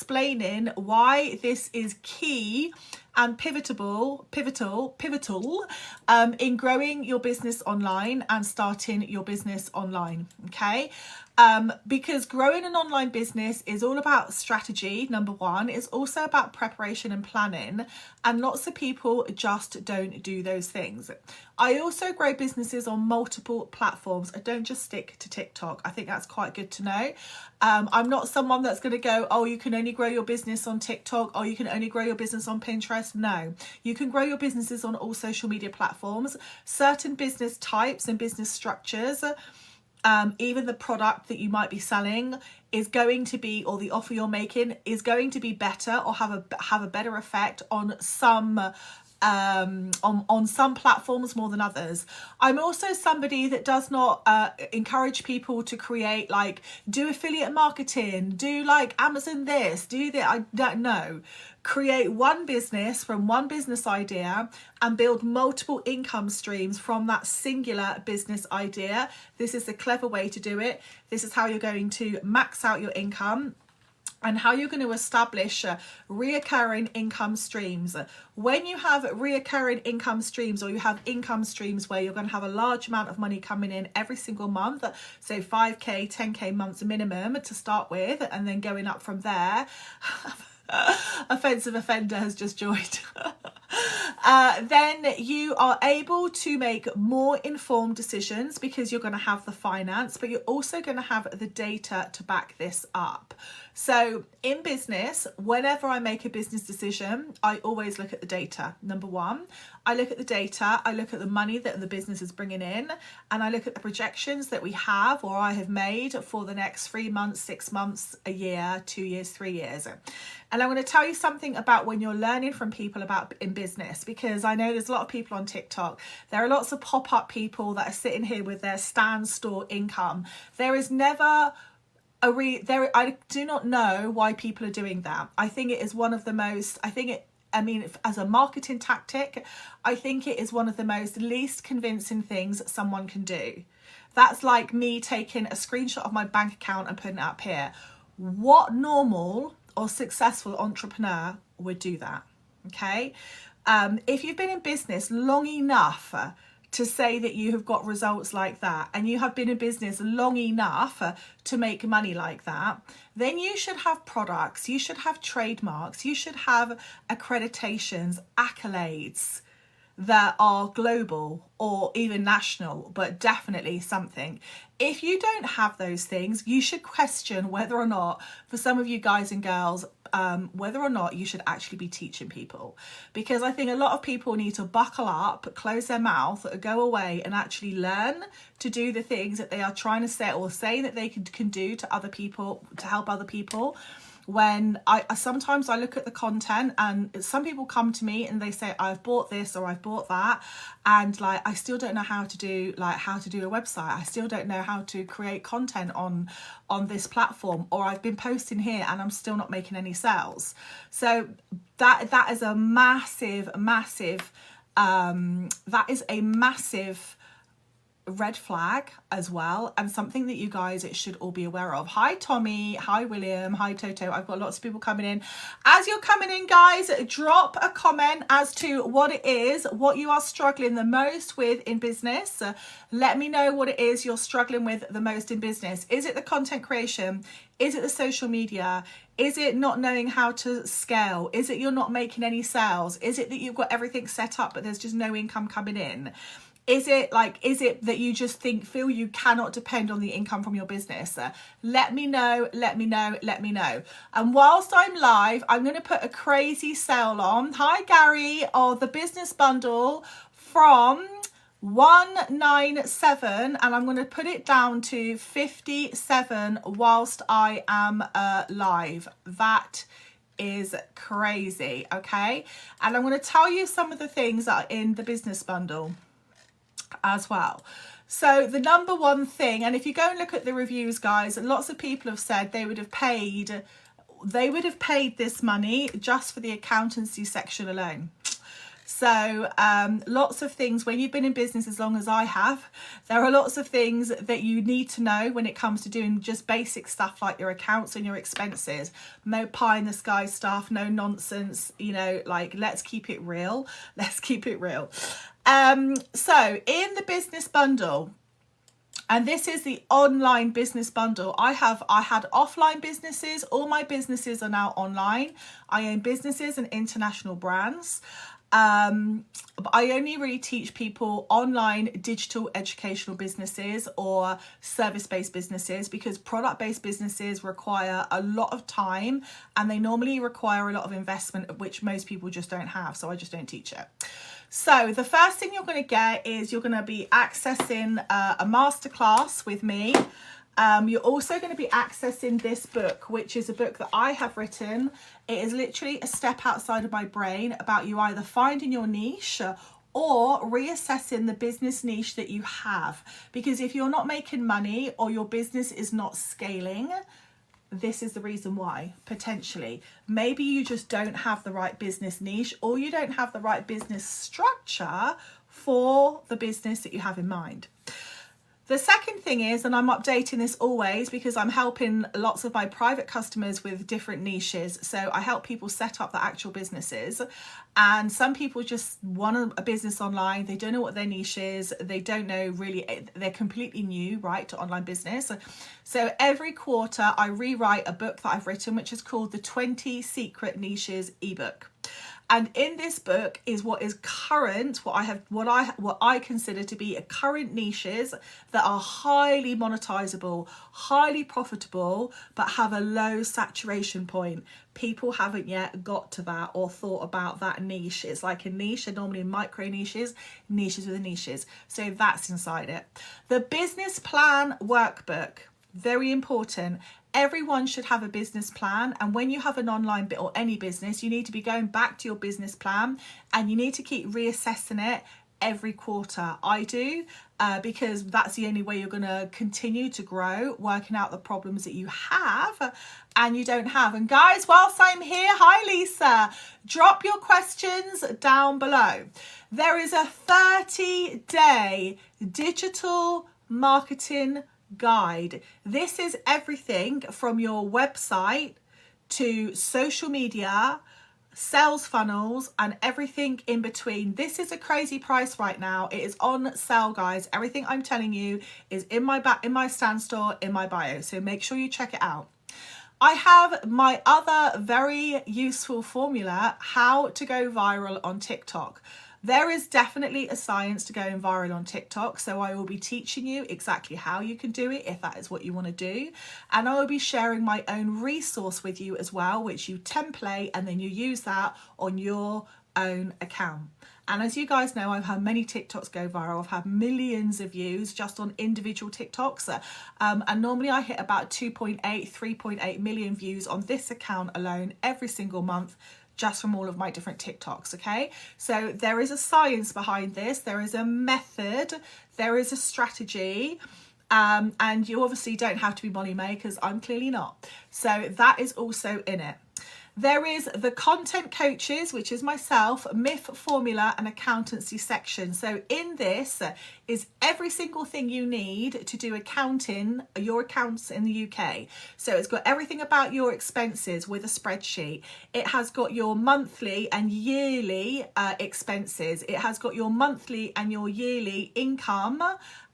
explaining why this is key and pivotal in growing your business online and starting your business online. Okay, because growing an online business is all about strategy, number one. It's also about preparation and planning, and lots of people just don't do those things. I also grow businesses on multiple platforms. I don't just stick to TikTok. I think that's quite good to know. I'm not someone that's going to go, oh, you can only grow your business on TikTok, or you can only grow your business on Pinterest. No, you can grow your businesses on all social media platforms. Certain business types and business structures, even the product that you might be selling is going to be, or the offer you're making is going to be better or have a better effect on some on some platforms more than others. I'm also somebody that does not encourage people to create, like, do affiliate marketing, do like Amazon this, do that. I don't know. Create one business from one business idea and build multiple income streams from that singular business idea. This is the clever way to do it. This is how you're going to max out your income and how you're going to establish reoccurring income streams. When you have reoccurring income streams, or you have income streams where you're going to have a large amount of money coming in every single month, so 5k 10k months minimum to start with, and then going up from there. Offensive offender has just joined. Then you are able to make more informed decisions because you're going to have the finance, but you're also going to have the data to back this up. So in business, whenever I make a business decision, I always look at the data. Number one, I look at the data, I look at the money that the business is bringing in, and I look at the projections that we have or I have made for the next 3 months, 6 months, a year, 2 years, 3 years. And I'm going to tell you something about when you're learning from people about in business, because I know there's a lot of people on TikTok. There are lots of pop-up people that are sitting here with their stand store income. There is never I do not know why people are doing that. I think it is one of the most, as a marketing tactic, I think it is one of the most least convincing things someone can do. That's like me taking a screenshot of my bank account and putting it up here. What normal or successful entrepreneur would do that? Okay. If you've been in business long enough to say that you have got results like that, and you have been in business long enough to make money like that, then you should have products, you should have trademarks, you should have accreditations, accolades that are global or even national, but definitely something. If you don't have those things, you should question whether or not, for some of you guys and girls, whether or not you should actually be teaching people. Because I think a lot of people need to buckle up, close their mouth, go away and actually learn to do the things that they are trying to say or saying that they can do to other people, to help other people. When sometimes I look at the content and some people come to me and they say, I've bought this or I've bought that, and like I still don't know how to do a website. I still don't know how to create content on this platform, or I've been posting here and I'm still not making any sales. So that is a massive red flag as well, and something that you guys should all be aware of. Hi Tommy, hi William, hi Toto. I've got lots of people coming in. As you're coming in, guys, drop a comment as to what it is, what you are struggling the most with in business. Let me know what it is you're struggling with the most in business. Is it the content creation? Is it the social media? Is it not knowing how to scale? Is it you're not making any sales? Is it that you've got everything set up but there's just no income coming in? Is it that you just feel you cannot depend on the income from your business? Let me know. And whilst I'm live, I'm going to put a crazy sale on. Hi Gary, of the business bundle from 197, and I'm going to put it down to 57 whilst I am live. That is crazy. Okay, and I'm going to tell you some of the things that are in the business bundle as well. So the number one thing, and if you go and look at the reviews, guys, lots of people have said they would have paid this money just for the accountancy section alone. So So lots of things, when you've been in business as long as I have, there are lots of things that you need to know when it comes to doing just basic stuff like your accounts and your expenses. No pie in the sky stuff, no nonsense, you know, like let's keep it real. Let's keep it real. So in the business bundle, and this is the online business bundle. I had offline businesses. All my businesses are now online. I own businesses and international brands. But I only really teach people online digital educational businesses or service-based businesses, because product-based businesses require a lot of time and they normally require a lot of investment, which most people just don't have. So I just don't teach it. So the first thing you're going to get is you're going to be accessing a masterclass with me. You're also going to be accessing this book, which is a book that I have written. It is literally a step outside of my brain about you either finding your niche or reassessing the business niche that you have. Because if you're not making money or your business is not scaling, this is the reason why, potentially. Maybe you just don't have the right business niche, or you don't have the right business structure for the business that you have in mind. The second thing is, and I'm updating this always because I'm helping lots of my private customers with different niches. So I help people set up the actual businesses, and some people just want a business online. They don't know what their niche is. They don't know really, they're completely new, right, to online business. So every quarter I rewrite a book that I've written, which is called the 20 Secret Niches ebook. And in this book is what is current, what I consider to be a current niches that are highly monetizable, highly profitable, but have a low saturation point. People haven't yet got to that or thought about that niche. It's like a niche, and normally micro niches within niches. So that's inside it. The business plan workbook, very important. Everyone should have a business plan, and when you have an online bit or any business, you need to be going back to your business plan and you need to keep reassessing it every quarter. I do, because that's the only way you're going to continue to grow, working out the problems that you have and you don't have. And guys, whilst I'm here, hi Lisa, drop your questions down below. There is a 30-day digital marketing guide. This is everything from your website to social media, sales funnels, and everything in between. This is a crazy price right now. It is on sale, guys. Everything I'm telling you is in my stand store, in my bio, so make sure you check it out. I have my other very useful formula, how to go viral on TikTok. There is definitely a science to going viral on TikTok, so I will be teaching you exactly how you can do it if that is what you want to do. And I will be sharing my own resource with you as well, which you template and then you use that on your own account. And as you guys know, I've had many TikToks go viral. I've had millions of views just on individual TikToks. And normally I hit about 3.8 million views on this account alone every single month, just from all of my different TikToks, okay? So there is a science behind this. There is a method. There is a strategy. And you obviously don't have to be money makers. I'm clearly not. So that is also in it. There is the content coaches, which is myself, myth, formula and accountancy section. So in this is every single thing you need to do accounting, your accounts in the UK. So it's got everything about your expenses with a spreadsheet. It has got your monthly and yearly expenses. It has got your monthly and your yearly income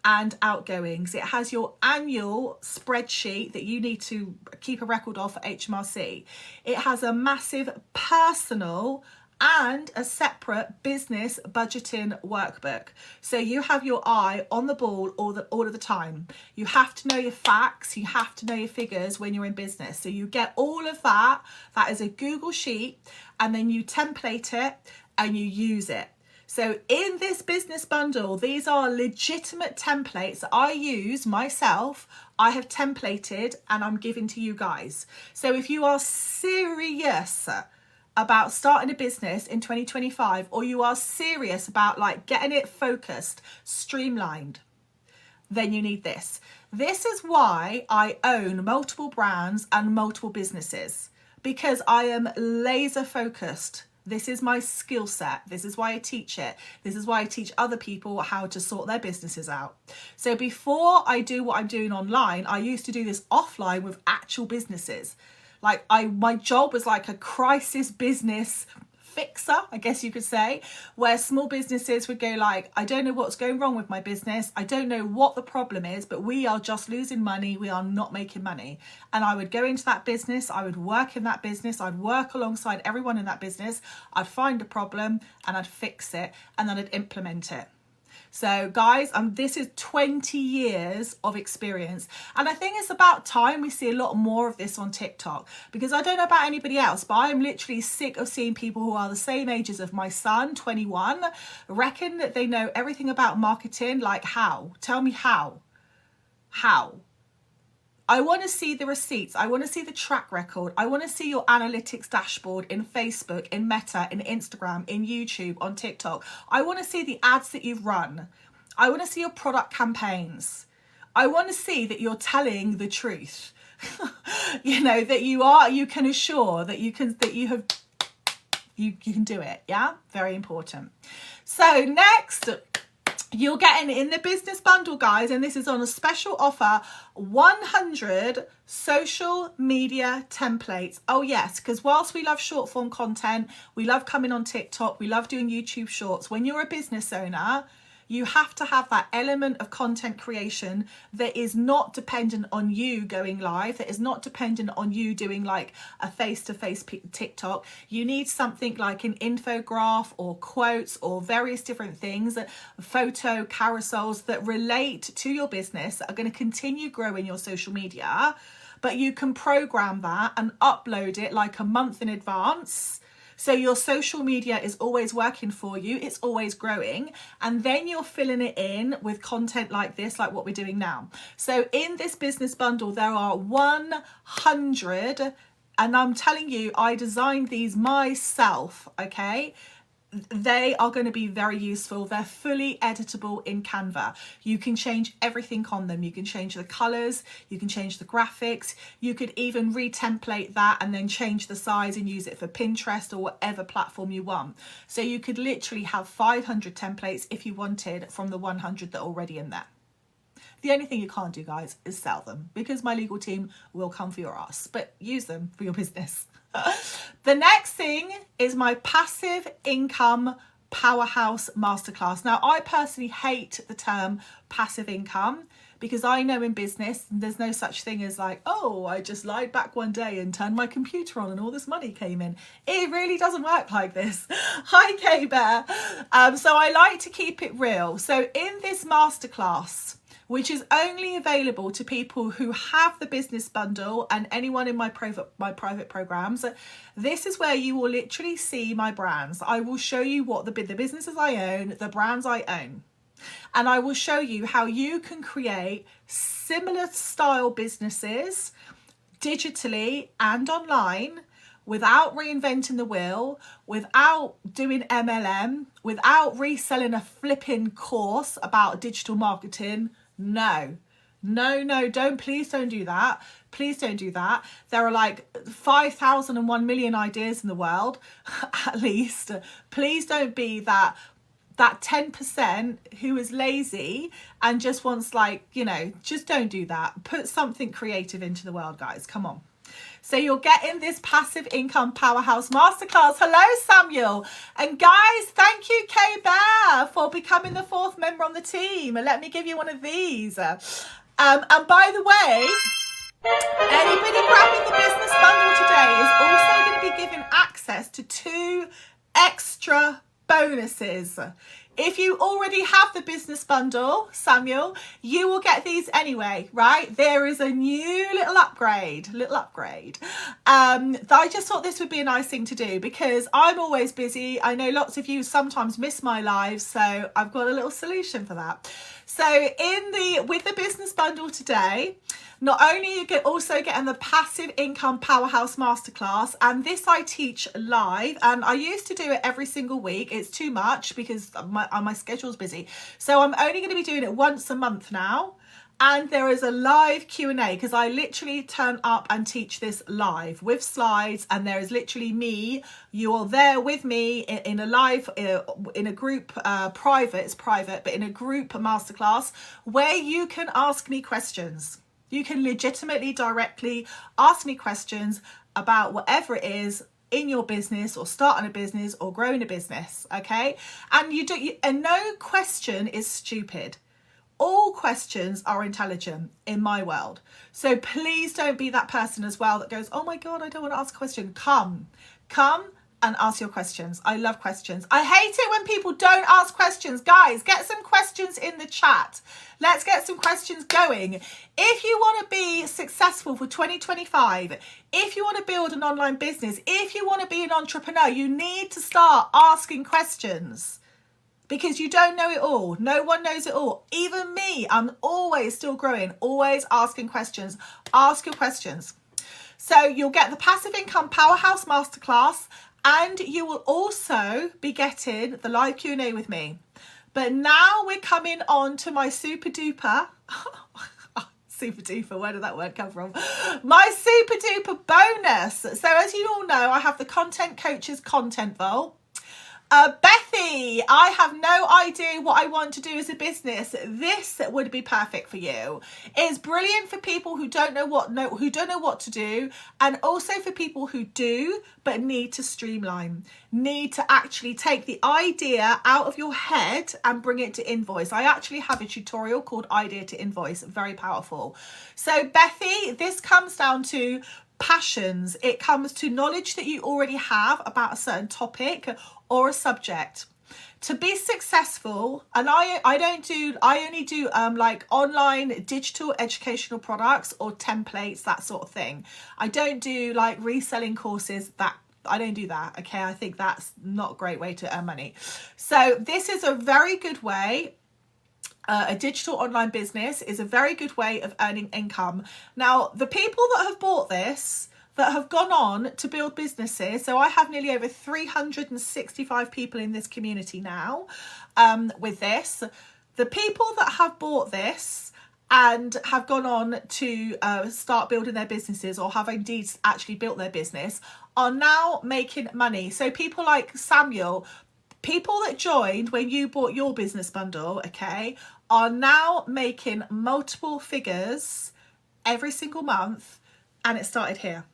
and outgoings. It has your annual spreadsheet that you need to keep a record of for HMRC. It has a massive personal and a separate business budgeting workbook. So you have your eye on the ball all of the time. You have to know your facts, you have to know your figures when you're in business. So you get all of that. That is a Google sheet, and then you template it and you use it. So in this business bundle, these are legitimate templates that I use myself. I have templated and I'm giving to you guys. So if you are serious about starting a business in 2025, or you are serious about like getting it focused, streamlined, then you need this. This is why I own multiple brands and multiple businesses, because I am laser focused This is my skill set. This is why I teach it. This is why I teach other people how to sort their businesses out. So before I do what I'm doing online, I used to do this offline with actual businesses. Like my job was like a crisis business fixer, I guess you could say, where small businesses would go like, I don't know what's going wrong with my business. I don't know what the problem is, but we are just losing money. We are not making money. And I would go into that business. I would work in that business. I'd work alongside everyone in that business. I'd find a problem and I'd fix it, and then I'd implement it. So guys, this is 20 years of experience. And I think it's about time we see a lot more of this on TikTok, because I don't know about anybody else, but I'm literally sick of seeing people who are the same ages of my son, 21, reckon that they know everything about marketing. Like how? Tell me how. How? I want to see the receipts. I want to see the track record. I want to see your analytics dashboard in Facebook, in Meta, in Instagram, in YouTube, on TikTok. I want to see the ads that you've run. I want to see your product campaigns. I want to see that you're telling the truth. You know, that you can assure that you can do it. Yeah, very important. So next, you're getting in the business bundle, guys, and this is on a special offer, 100 social media templates. Oh yes, because whilst we love short form content, we love coming on TikTok, we love doing YouTube shorts, when you're a business owner, you have to have that element of content creation that is not dependent on you going live, that is not dependent on you doing like a face-to-face TikTok. You need something like an infograph or quotes or various different things, photo carousels that relate to your business, that are going to continue growing your social media, but you can program that and upload it like a month in advance. So your social media is always working for you. It's always growing. And then you're filling it in with content like this, like what we're doing now. So in this business bundle, there are 100, and I'm telling you, I designed these myself, okay? They are going to be very useful. They're fully editable in Canva. You can change everything on them. You can change the colors, you can change the graphics, you could even re-template that and then change the size and use it for Pinterest or whatever platform you want. So you could literally have 500 templates if you wanted from the 100 that are already in there. The only thing you can't do, guys, is sell them, because my legal team will come for your ass, but use them for your business. The next thing is my passive income powerhouse masterclass. Now, I personally hate the term passive income, because I know in business there's no such thing as like, oh, I just lied back one day and turned my computer on and all this money came in. It really doesn't work like this. Hi, K-Bear. So I like to keep it real. So in this masterclass, which is only available to people who have the business bundle and anyone in my private programs, this is where you will literally see my brands. I will show you what the businesses I own, the brands I own. And I will show you how you can create similar style businesses digitally and online without reinventing the wheel, without doing MLM, without reselling a flipping course about digital marketing. No, please don't do that. Please don't do that. There are like 5,001 million ideas in the world, at least. Please don't be that 10% who is lazy and just wants, like, you know, just don't do that. Put something creative into the world, guys. Come on. So you're getting this passive income powerhouse masterclass. Hello, Samuel. And guys, thank you, K-Bear, for becoming the 4th member on the team. And let me give you one of these. And by the way, anybody grabbing the business bundle today is also going to be given access to 2 extra bonuses. If you already have the business bundle, Samuel, you will get these anyway, right? There is a new little upgrade. I just thought this would be a nice thing to do, because I'm always busy. I know lots of you sometimes miss my lives, so I've got a little solution for that. So with the business bundle today, not only you get also getting the passive income powerhouse masterclass, and this I teach live, and I used to do it every single week. It's too much because my schedule's busy. So I'm only going to be doing it once a month now. And there is a live Q&A, because I literally turn up and teach this live with slides, and there is literally me. You are there with me in a live, in a group, private, it's private, but in a group masterclass where you can ask me questions. You can legitimately directly ask me questions about whatever it is in your business, or starting a business, or growing a business, okay? And and no question is stupid. All questions are intelligent in my world. So please don't be that person as well that goes, oh my God, I don't want to ask a question. Come and ask your questions. I love questions. I hate it when people don't ask questions. Guys, get some questions in the chat. Let's get some questions going. If you want to be successful for 2025, if you want to build an online business, if you want to be an entrepreneur, you need to start asking questions. Because you don't know it all. No one knows it all. Even me, I'm always still growing, always asking questions. Ask your questions. So you'll get the Passive Income Powerhouse Masterclass, and you will also be getting the live Q&A with me. But now we're coming on to my super duper, super duper, where did that word come from? My super duper bonus. So as you all know, I have the Content Coaches Content Vault. Bethy, I have no idea what I want to do as a business. This would be perfect for you. It's brilliant for people who don't know what to do, and also for people who do but need to streamline, need to actually take the idea out of your head and bring it to invoice. I actually have a tutorial called Idea to Invoice, very powerful. So Bethy, this comes down to passions. It comes to knowledge that you already have about a certain topic or a subject. To be successful, and I only do like online digital educational products or templates, that sort of thing. I don't do like reselling courses. I don't do that, okay? I think that's not a great way to earn money. So this is a very good way. A digital online business is a very good way of earning income. Now, the people that have bought this, that have gone on to build businesses, so I have nearly over 365 people in this community now with this. The people that have bought this and have gone on to start building their businesses, or have indeed actually built their business, are now making money. So people like Samuel, people that joined when you bought your business bundle, okay, are now making multiple figures every single month, and it started here.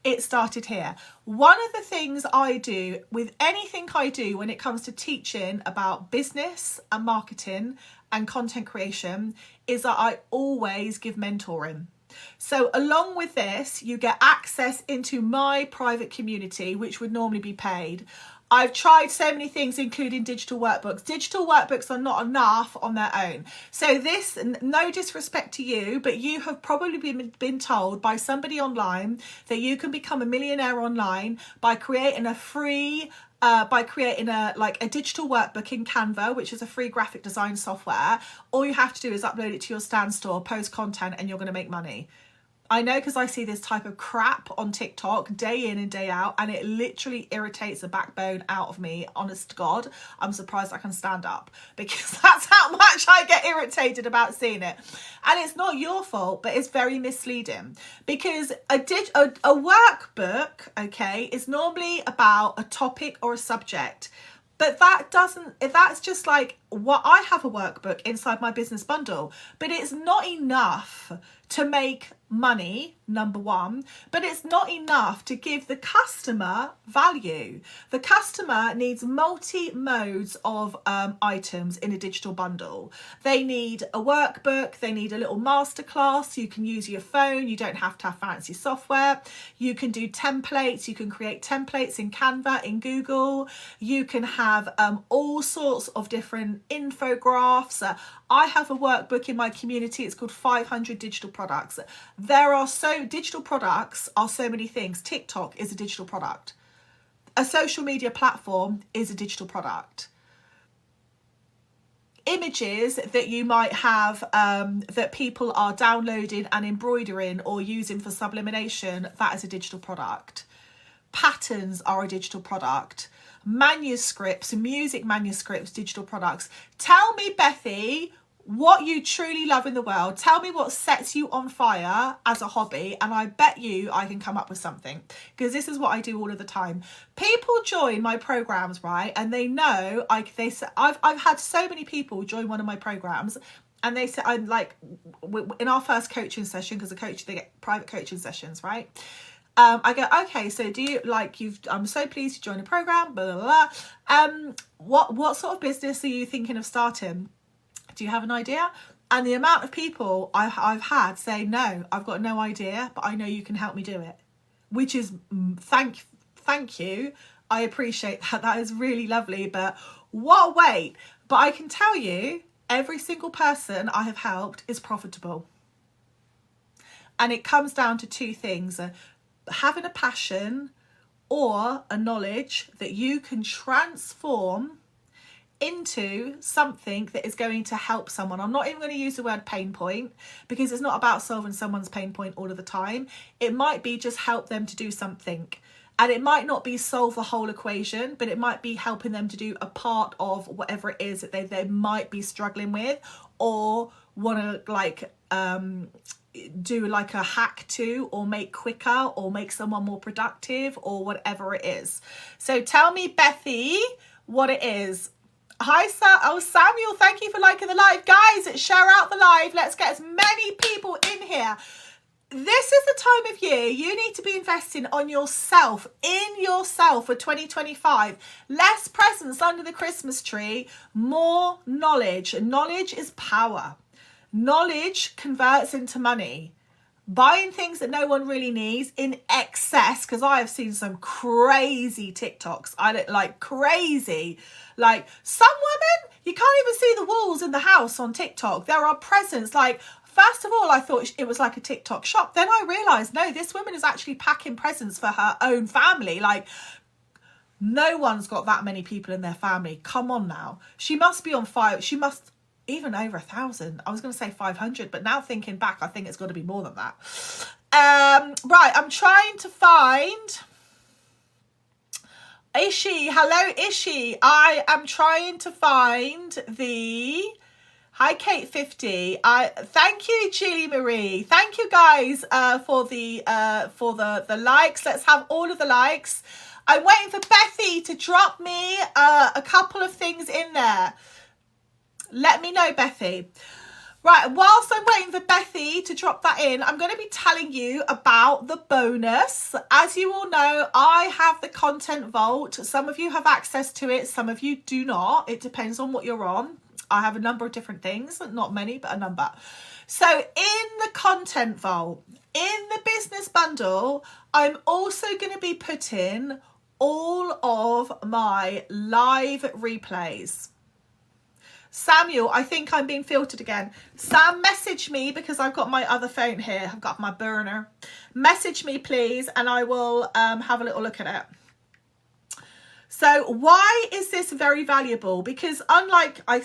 It started here. One of the things I do with anything I do when it comes to teaching about business and marketing and content creation is that I always give mentoring. So along with this, you get access into my private community, which would normally be paid. I've tried so many things, including digital workbooks. Digital workbooks are not enough on their own. So this, no disrespect to you, but you have probably been told by somebody online that you can become a millionaire online by creating a free, a digital workbook in Canva, which is a free graphic design software. All you have to do is upload it to your Stan store, post content, and you're going to make money. I know, because I see this type of crap on TikTok day in and day out, and it literally irritates the backbone out of me. Honest to God, I'm surprised I can stand up, because that's how much I get irritated about seeing it. And it's not your fault, but it's very misleading, because a workbook, okay, is normally about a topic or a subject. But that's just like what I have a workbook inside my business bundle, but it's not enough to make money, number one, but it's not enough to give the customer value. The customer needs multi modes of items in a digital bundle. They need a workbook, they need a little masterclass. You can use your phone, you don't have to have fancy software. You can do templates, you can create templates in Canva, in Google. You can have all sorts of different infographics. I have a workbook in my community. It's called 500 Digital Products. Digital products are so many things. TikTok is a digital product. A social media platform is a digital product. Images that you might have that people are downloading and embroidering or using for sublimination, that is a digital product. Patterns are a digital product. Manuscripts, music manuscripts, digital products. Tell me, Bethy, what you truly love in the world. Tell me what sets you on fire as a hobby, and I bet you I can come up with something, because this is what I do all of the time. People join my programs, right, and they know I've had so many people join one of my programs, and they say, I'm like, in our first coaching session, because they get private coaching sessions, right? I go, okay, so do you I'm so pleased you joined the program, blah, blah, blah. What sort of business are you thinking of starting? Do you have an idea? And the amount of people I've had say, no, I've got no idea, but I know you can help me do it, which is thank you. I appreciate that. That is really lovely, but what a wait. But I can tell you, every single person I have helped is profitable. And it comes down to two things: having a passion or a knowledge that you can transform into something that is going to help someone. I'm not even going to use the word pain point, because it's not about solving someone's pain point all of the time. It might be just help them to do something. And it might not be solve the whole equation, but it might be helping them to do a part of whatever it is that they might be struggling with, or want to do like a hack to, or make quicker, or make someone more productive, or whatever it is. So tell me, Bethy, what it is. Hi, Samuel, thank you for liking the live. Guys, share out the live. Let's get as many people in here. This is the time of year you need to be investing on yourself, in yourself for 2025. Less presents under the Christmas tree, more knowledge. Knowledge is power. Knowledge converts into money. Buying things that no one really needs in excess, because I have seen some crazy TikToks. I look like crazy. Like, some women, you can't even see the walls in the house on TikTok. There are presents. Like, first of all, I thought it was like a TikTok shop. Then I realised, no, this woman is actually packing presents for her own family. Like, no one's got that many people in their family. Come on now. She must be on fire. She must... even over 1,000. I was going to say 500, but now thinking back, I think it's got to be more than that. Right, I'm trying to find Ishi. Hello, Ishi. I am trying to find the... Hi, Kate 50. Thank you, Julie Marie. Thank you, guys, for the likes. Let's have all of the likes. I'm waiting for Bethy to drop me a couple of things in there. Let me know, Bethy. Right, whilst I'm waiting for Bethy to drop that in, I'm going to be telling you about the bonus. As you all know, I have the content vault. Some of you have access to it, some of you do not. It depends on what you're on. I have a number of different things, not many, but a number. So in the content vault, in the business bundle, I'm also going to be putting all of my live replays. Samuel, I think I'm being filtered again. Sam, message me, because I've got my other phone here. I've got my burner. Message me, please, and I will have a little look at it. So why is this very valuable? Because unlike, I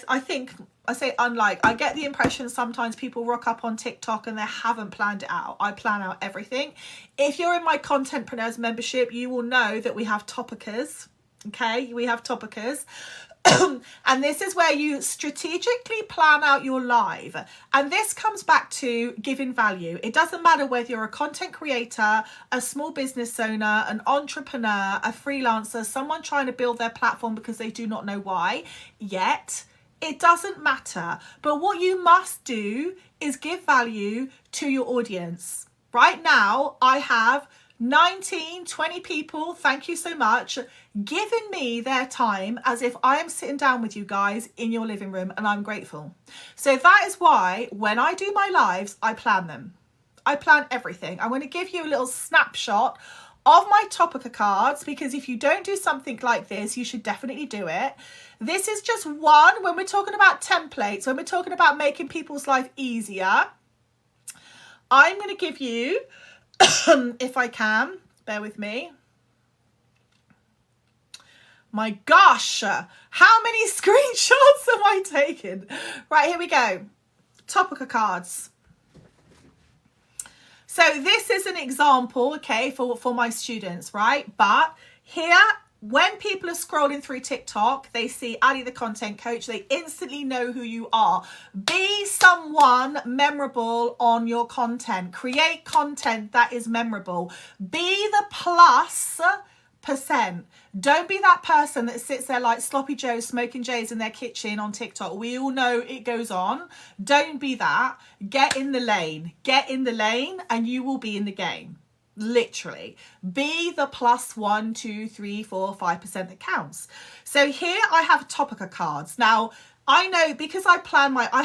get the impression sometimes people rock up on TikTok and they haven't planned it out. I plan out everything. If you're in my Contentpreneurs membership, you will know that we have topicers. Okay, we have topicers. And this is where you strategically plan out your live. And this comes back to giving value. It doesn't matter whether you're a content creator, a small business owner, an entrepreneur, a freelancer, someone trying to build their platform because they do not know why yet. It doesn't matter. But what you must do is give value to your audience. Right now, I have 19, 20 people, thank you so much, giving me their time as if I am sitting down with you guys in your living room, and I'm grateful. So that is why when I do my lives, I plan them. I plan everything. I'm going to give you a little snapshot of my topic cards, because if you don't do something like this, you should definitely do it. This is just one. When we're talking about templates, when we're talking about making people's life easier, I'm going to give you if I can, bear with me. My gosh, how many screenshots am I taking? Right, here we go. Topical cards. So this is an example, okay, for my students, right? But here When people are scrolling through TikTok, they see Ali the content coach, they instantly know who you are. Be someone memorable on your content. Create content that is memorable. Be the +%. Don't be that person that sits there like sloppy Joe smoking J's in their kitchen on TikTok. We all know it goes on. Don't be that. Get in the lane. Get in the lane and you will be in the game. Literally. Be the +1, 2, 3, 4, 5% that counts. So here I have topica cards. Now, I know because I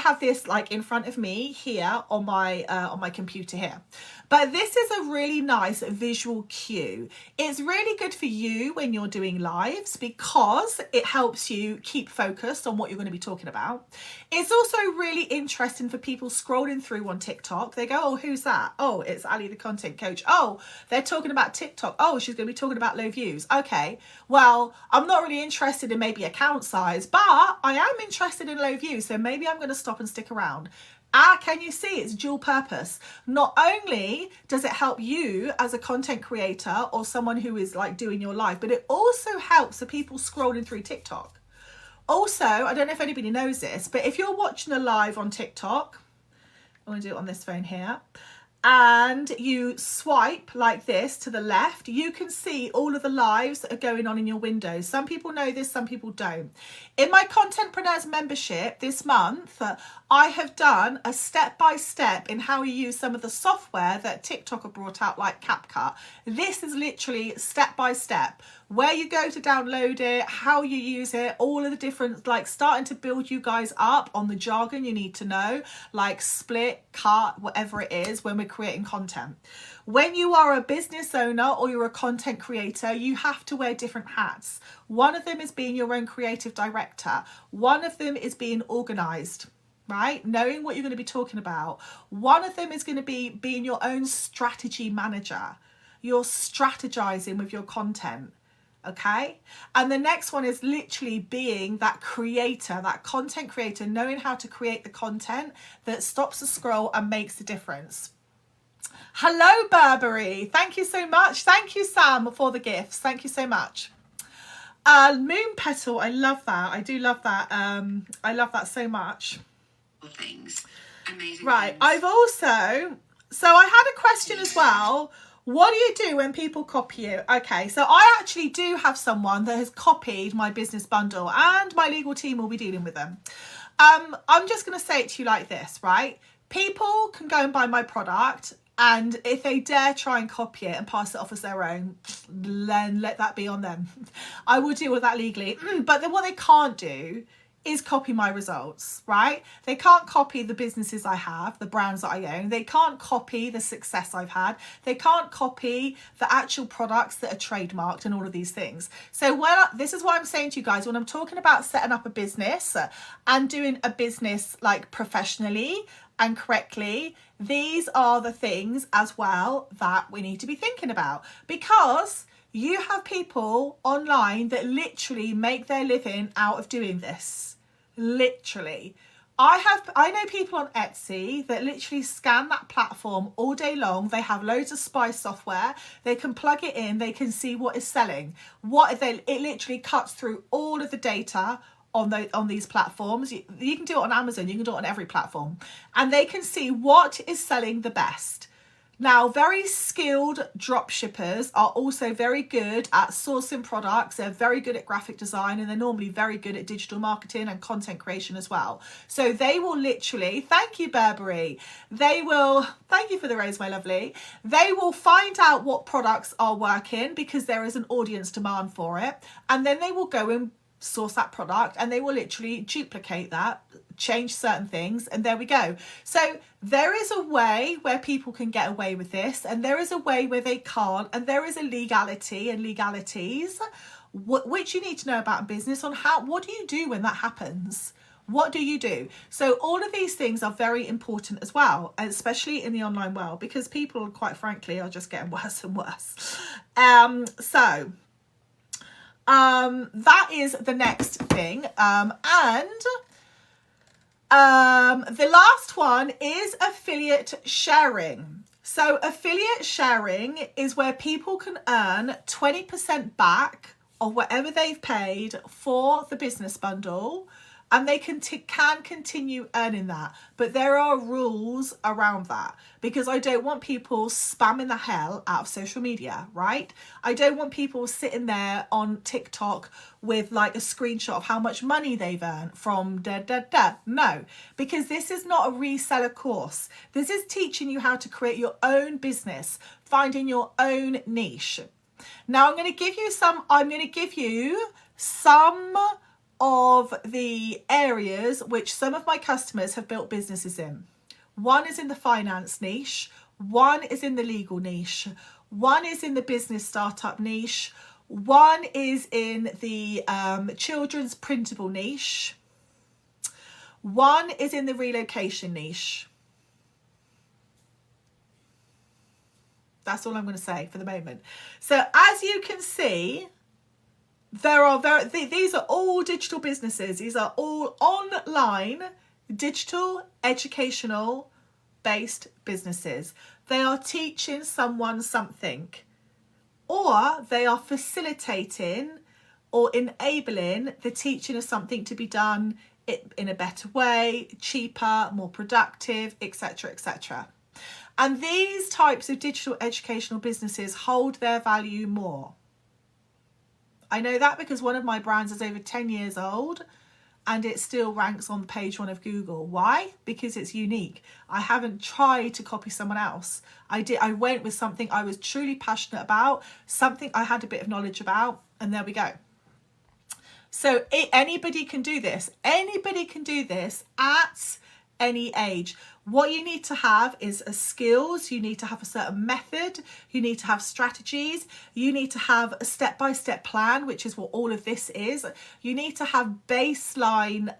have this like in front of me here on my computer here. But this is a really nice visual cue. It's really good for you when you're doing lives because it helps you keep focused on what you're going to be talking about. It's also really interesting for people scrolling through on TikTok. They go, oh, who's that? Oh, it's Ali the content coach. Oh, they're talking about TikTok. Oh, she's going to be talking about low views. Okay, well, I'm not really interested in maybe account size, but I am interested in low views. So maybe I'm going to stop and stick around. Can you see it's dual purpose? Not only does it help you as a content creator or someone who is like doing your live, but it also helps the people scrolling through TikTok. Also, I don't know if anybody knows this, but if you're watching a live on TikTok, I'm going to do it on this phone here, and you swipe like this to the left, you can see all of the lives that are going on in your windows. Some people know this, some people don't. In my Contentpreneurs membership this month, I have done a step-by-step in how you use some of the software that TikTok have brought out, like CapCut. This is literally step-by-step. Where you go to download it, how you use it, all of the different, like starting to build you guys up on the jargon you need to know, like split, cut, whatever it is when we're creating content. When you are a business owner or you're a content creator, you have to wear different hats. One of them is being your own creative director. One of them is being organized, right? Knowing what you're going to be talking about. One of them is going to be being your own strategy manager. You're strategizing with your content. Okay, and the next one is literally being that creator, that content creator, knowing how to create the content that stops the scroll and makes the difference. Hello, Burberry. Thank you so much. Thank you, Sam, for the gifts. Thank you so much. Moon Petal, I love that. I do love that. I love that so much. Things. Amazing. Right, things. I've also, so I had a question as well. What do you do when people copy you? Okay, so I actually do have someone that has copied my business bundle and my legal team will be dealing with them. I'm just going to say it to you like this, right? People can go and buy my product and if they dare try and copy it and pass it off as their own, then let that be on them. I will deal with that legally. But then what they can't do is copy my results, right? They can't copy the businesses I have, the brands that I own. They can't copy the success I've had. They can't copy the actual products that are trademarked and all of these things. So this is what I'm saying to you guys, when I'm talking about setting up a business and doing a business like professionally and correctly, these are the things as well that we need to be thinking about, because you have people online that literally make their living out of doing this. Literally. I know people on Etsy that literally scan that platform all day long. They have loads of spy software. They can plug it in. They can see what is selling. It literally cuts through all of the data on these platforms. You can do it on Amazon. You can do it on every platform. And they can see what is selling the best. Now, very skilled drop shippers are also very good at sourcing products. They're very good at graphic design and they're normally very good at digital marketing and content creation as well. So they will literally, thank you, Burberry. Thank you for the rose, my lovely. They will find out what products are working because there is an audience demand for it. And then they will go and source that product and they will literally duplicate that, change certain things, and there we go. So there is a way where people can get away with this and there is a way where they can't, and there is a legality and legalities which you need to know about in business on what do you do when that happens. What do you do? So all of these things are very important as well, especially in the online world, because people, quite frankly, are just getting worse and worse. That is the next thing. The last one is affiliate sharing. So affiliate sharing is where people can earn 20% back of whatever they've paid for the business bundle, and they can continue earning that. But there are rules around that, because I don't want people spamming the hell out of social media, right? I don't want people sitting there on TikTok with like a screenshot of how much money they've earned from No, because this is not a reseller course. This is teaching you how to create your own business, finding your own niche. Now I'm going to give you some of the areas which some of my customers have built businesses in. One is in the finance niche, one is in the legal niche, one is in the business startup niche, one is in the children's printable niche, one is in the relocation niche. That's all I'm going to say for the moment. So as you can see, these are all digital businesses. These are all online, digital, educational based businesses. They are teaching someone something, or they are facilitating or enabling the teaching of something to be done in a better way, cheaper, more productive, etc., etc. And these types of digital educational businesses hold their value more. I know that because one of my brands is over 10 years old and it still ranks on page 1 of Google. Why? Because it's unique. I haven't tried to copy someone else. I went with something I was truly passionate about, something I had a bit of knowledge about, and there we go. So anybody can do this. Anybody can do this at any age. What you need to have is skills. You need to have a certain method. You need to have strategies. You need to have a step-by-step plan, which is what all of this is. You need to have baseline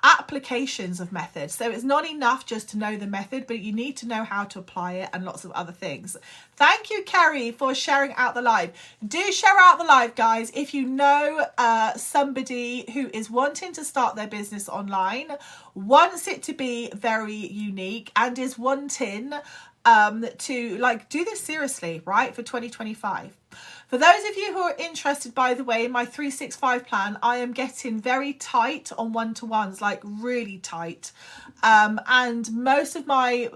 applications of methods. So it's not enough just to know the method, but you need to know how to apply it and lots of other things. Thank you, Kerry, for sharing out the live. Do share out the live, guys, if you know somebody who is wanting to start their business online, wants it to be very unique, and is wanting to do this seriously, right, for 2025. For those of you who are interested, by the way, in my 365 plan, I am getting very tight on one-to-ones, like really tight. And most of my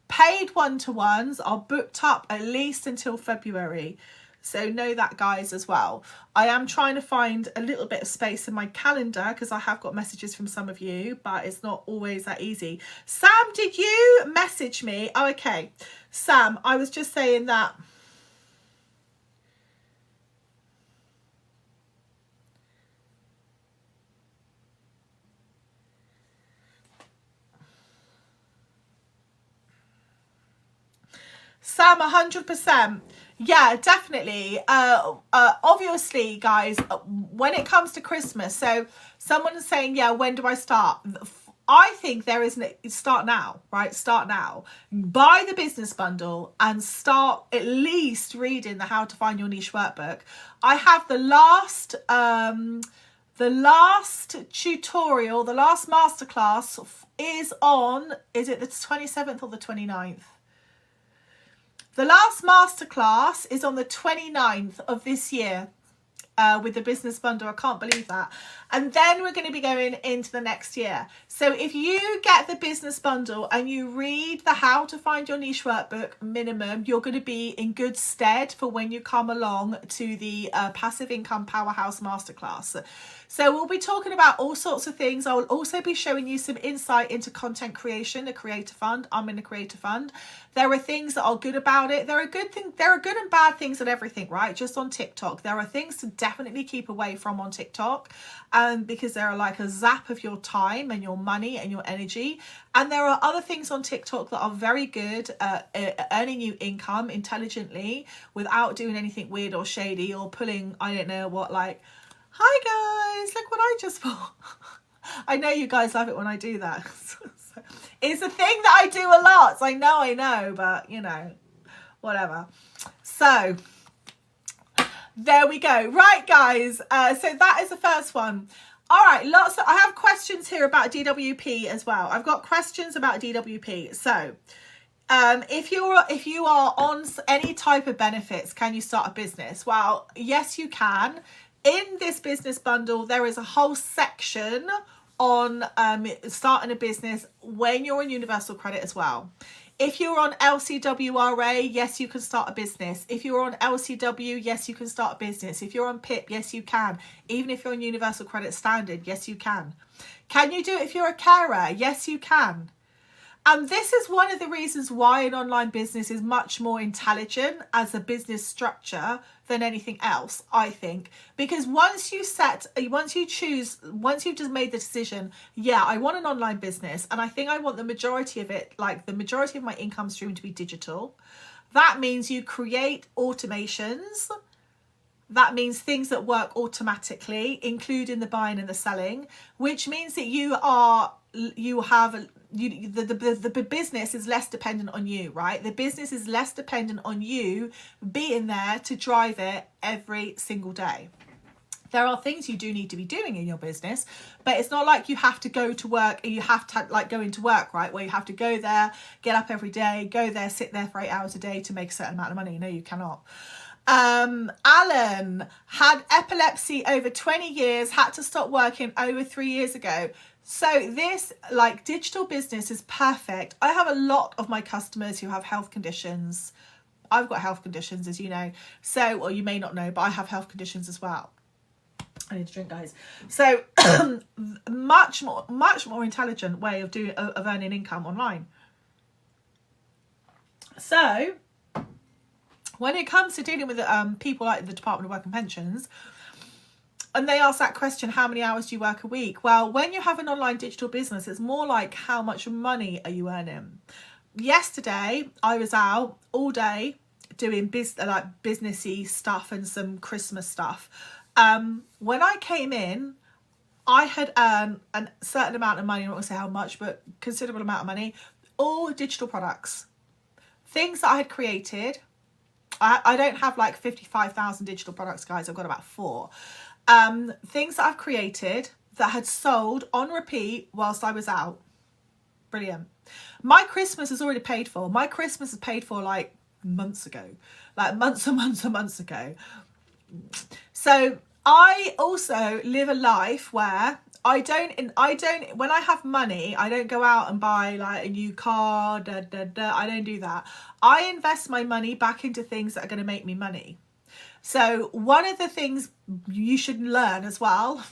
paid one-to-ones are booked up at least until February. So know that, guys, as well. I am trying to find a little bit of space in my calendar because I have got messages from some of you, but it's not always that easy. Sam, did you message me? Oh, okay. Sam, I was just saying that. Sam, 100%. Yeah, definitely. Obviously, guys, when it comes to Christmas, so someone is saying, yeah, when do I start? I think there is start now, right? Start now. Buy the business bundle and start at least reading the How to Find Your Niche workbook. I have the last tutorial, the last masterclass is on, is it the 27th or the 29th? The last masterclass is on the 29th of this year with the business bundle. I can't believe that. And then we're going to be going into the next year. So if you get the business bundle and you read the How to Find Your Niche workbook minimum, you're going to be in good stead for when you come along to the Passive Income Powerhouse Masterclass. So we'll be talking about all sorts of things. I will also be showing you some insight into content creation, the Creator Fund. I'm in the Creator Fund. There are things that are good about it. There are good and bad things and everything, right? Just on TikTok. There are things to definitely keep away from on TikTok, because they're like a zap of your time and your money and your energy. And there are other things on TikTok that are very good at earning you income intelligently without doing anything weird or shady or pulling, I don't know what, like, hi guys, look what I just bought. I know you guys love it when I do that. It's a thing that I do a lot. So I know, but you know, whatever. So there we go. Right, guys. So that is the first one. All right, I have questions here about DWP as well. I've got questions about DWP. So If you are on any type of benefits, can you start a business? Well, yes, you can. In this business bundle, there is a whole section on starting a business when you're on universal credit as well. If you're on LCWRA, yes, you can start a business. If you're on LCW, yes, you can start a business. If you're on PIP, yes, you can. Even if you're on universal credit standard, yes, you can. Can you do it if you're a carer? Yes, you can. And this is one of the reasons why an online business is much more intelligent as a business structure than anything else, I think. Because once you've just made the decision, yeah, I want an online business, and I think I want the majority of it, like the majority of my income stream, to be digital. That means you create automations. That means things that work automatically, including the buying and the selling, which means that the business is less dependent on you, right? The business is less dependent on you being there to drive it every single day. There are things you do need to be doing in your business, but it's not like you have to go to work and you have to like go into work, right? Where you have to go there, get up every day, go there, sit there for 8 hours a day to make a certain amount of money. No, you cannot. Alan had epilepsy over 20 years, had to stop working over 3 years ago. So this like digital business is perfect. I have a lot of my customers who have health conditions. I've got health conditions, as you know. So, or you may not know, but I have health conditions as well. I need to drink, guys. So much more intelligent way of earning income online. So when it comes to dealing with people like the Department of Work and Pensions, and they ask that question, how many hours do you work a week? Well, when you have an online digital business, it's more like how much money are you earning? Yesterday, I was out all day doing businessy stuff and some Christmas stuff. When I came in, I had earned a certain amount of money. I'm not going to say how much, but considerable amount of money. All digital products. Things that I had created. I don't have like 55,000 digital products, guys. I've got about 4. Things that I've created that had sold on repeat whilst I was out. Brilliant. My Christmas is already paid for. My Christmas is paid for like months ago, like months and months and months ago. So I also live a life where I don't, when I have money, I don't go out and buy like a new car, I don't do that. I invest my money back into things that are going to make me money. So one of the things you should learn as well,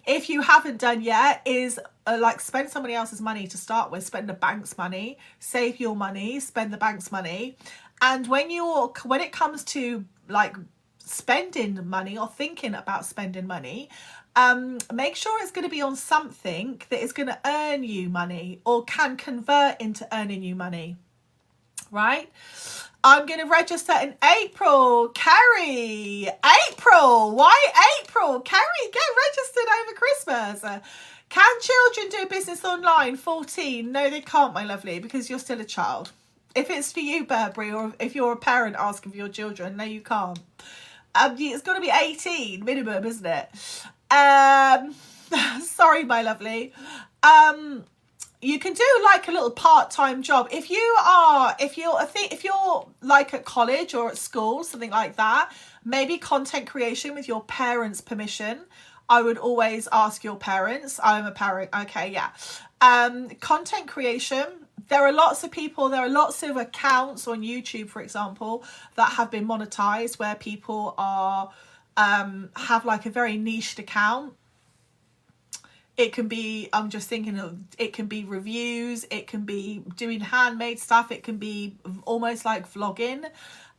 if you haven't done yet, is like spend somebody else's money to start with. Spend the bank's money, save your money, spend the bank's money. And when it comes to like spending money or thinking about spending money, make sure it's going to be on something that is going to earn you money or can convert into earning you money, right? I'm going to register in April. Carrie, April. Why April? Carrie, get registered over Christmas. Can children do business online? 14. No, they can't, my lovely, because you're still a child. If it's for you, Burberry, or if you're a parent asking for your children, no, you can't. It's got to be 18 minimum, isn't it? Sorry, my lovely. You can do like a little part-time job if you're like at college or at school, something like that. Maybe content creation with your parents' permission. I would always ask your parents. I'm a parent. Okay, yeah. Content creation. There are lots of people. There are lots of accounts on YouTube, for example, that have been monetized where people are have like a very niched account. It can be, I'm just thinking of, it can be reviews, it can be doing handmade stuff, it can be almost like vlogging.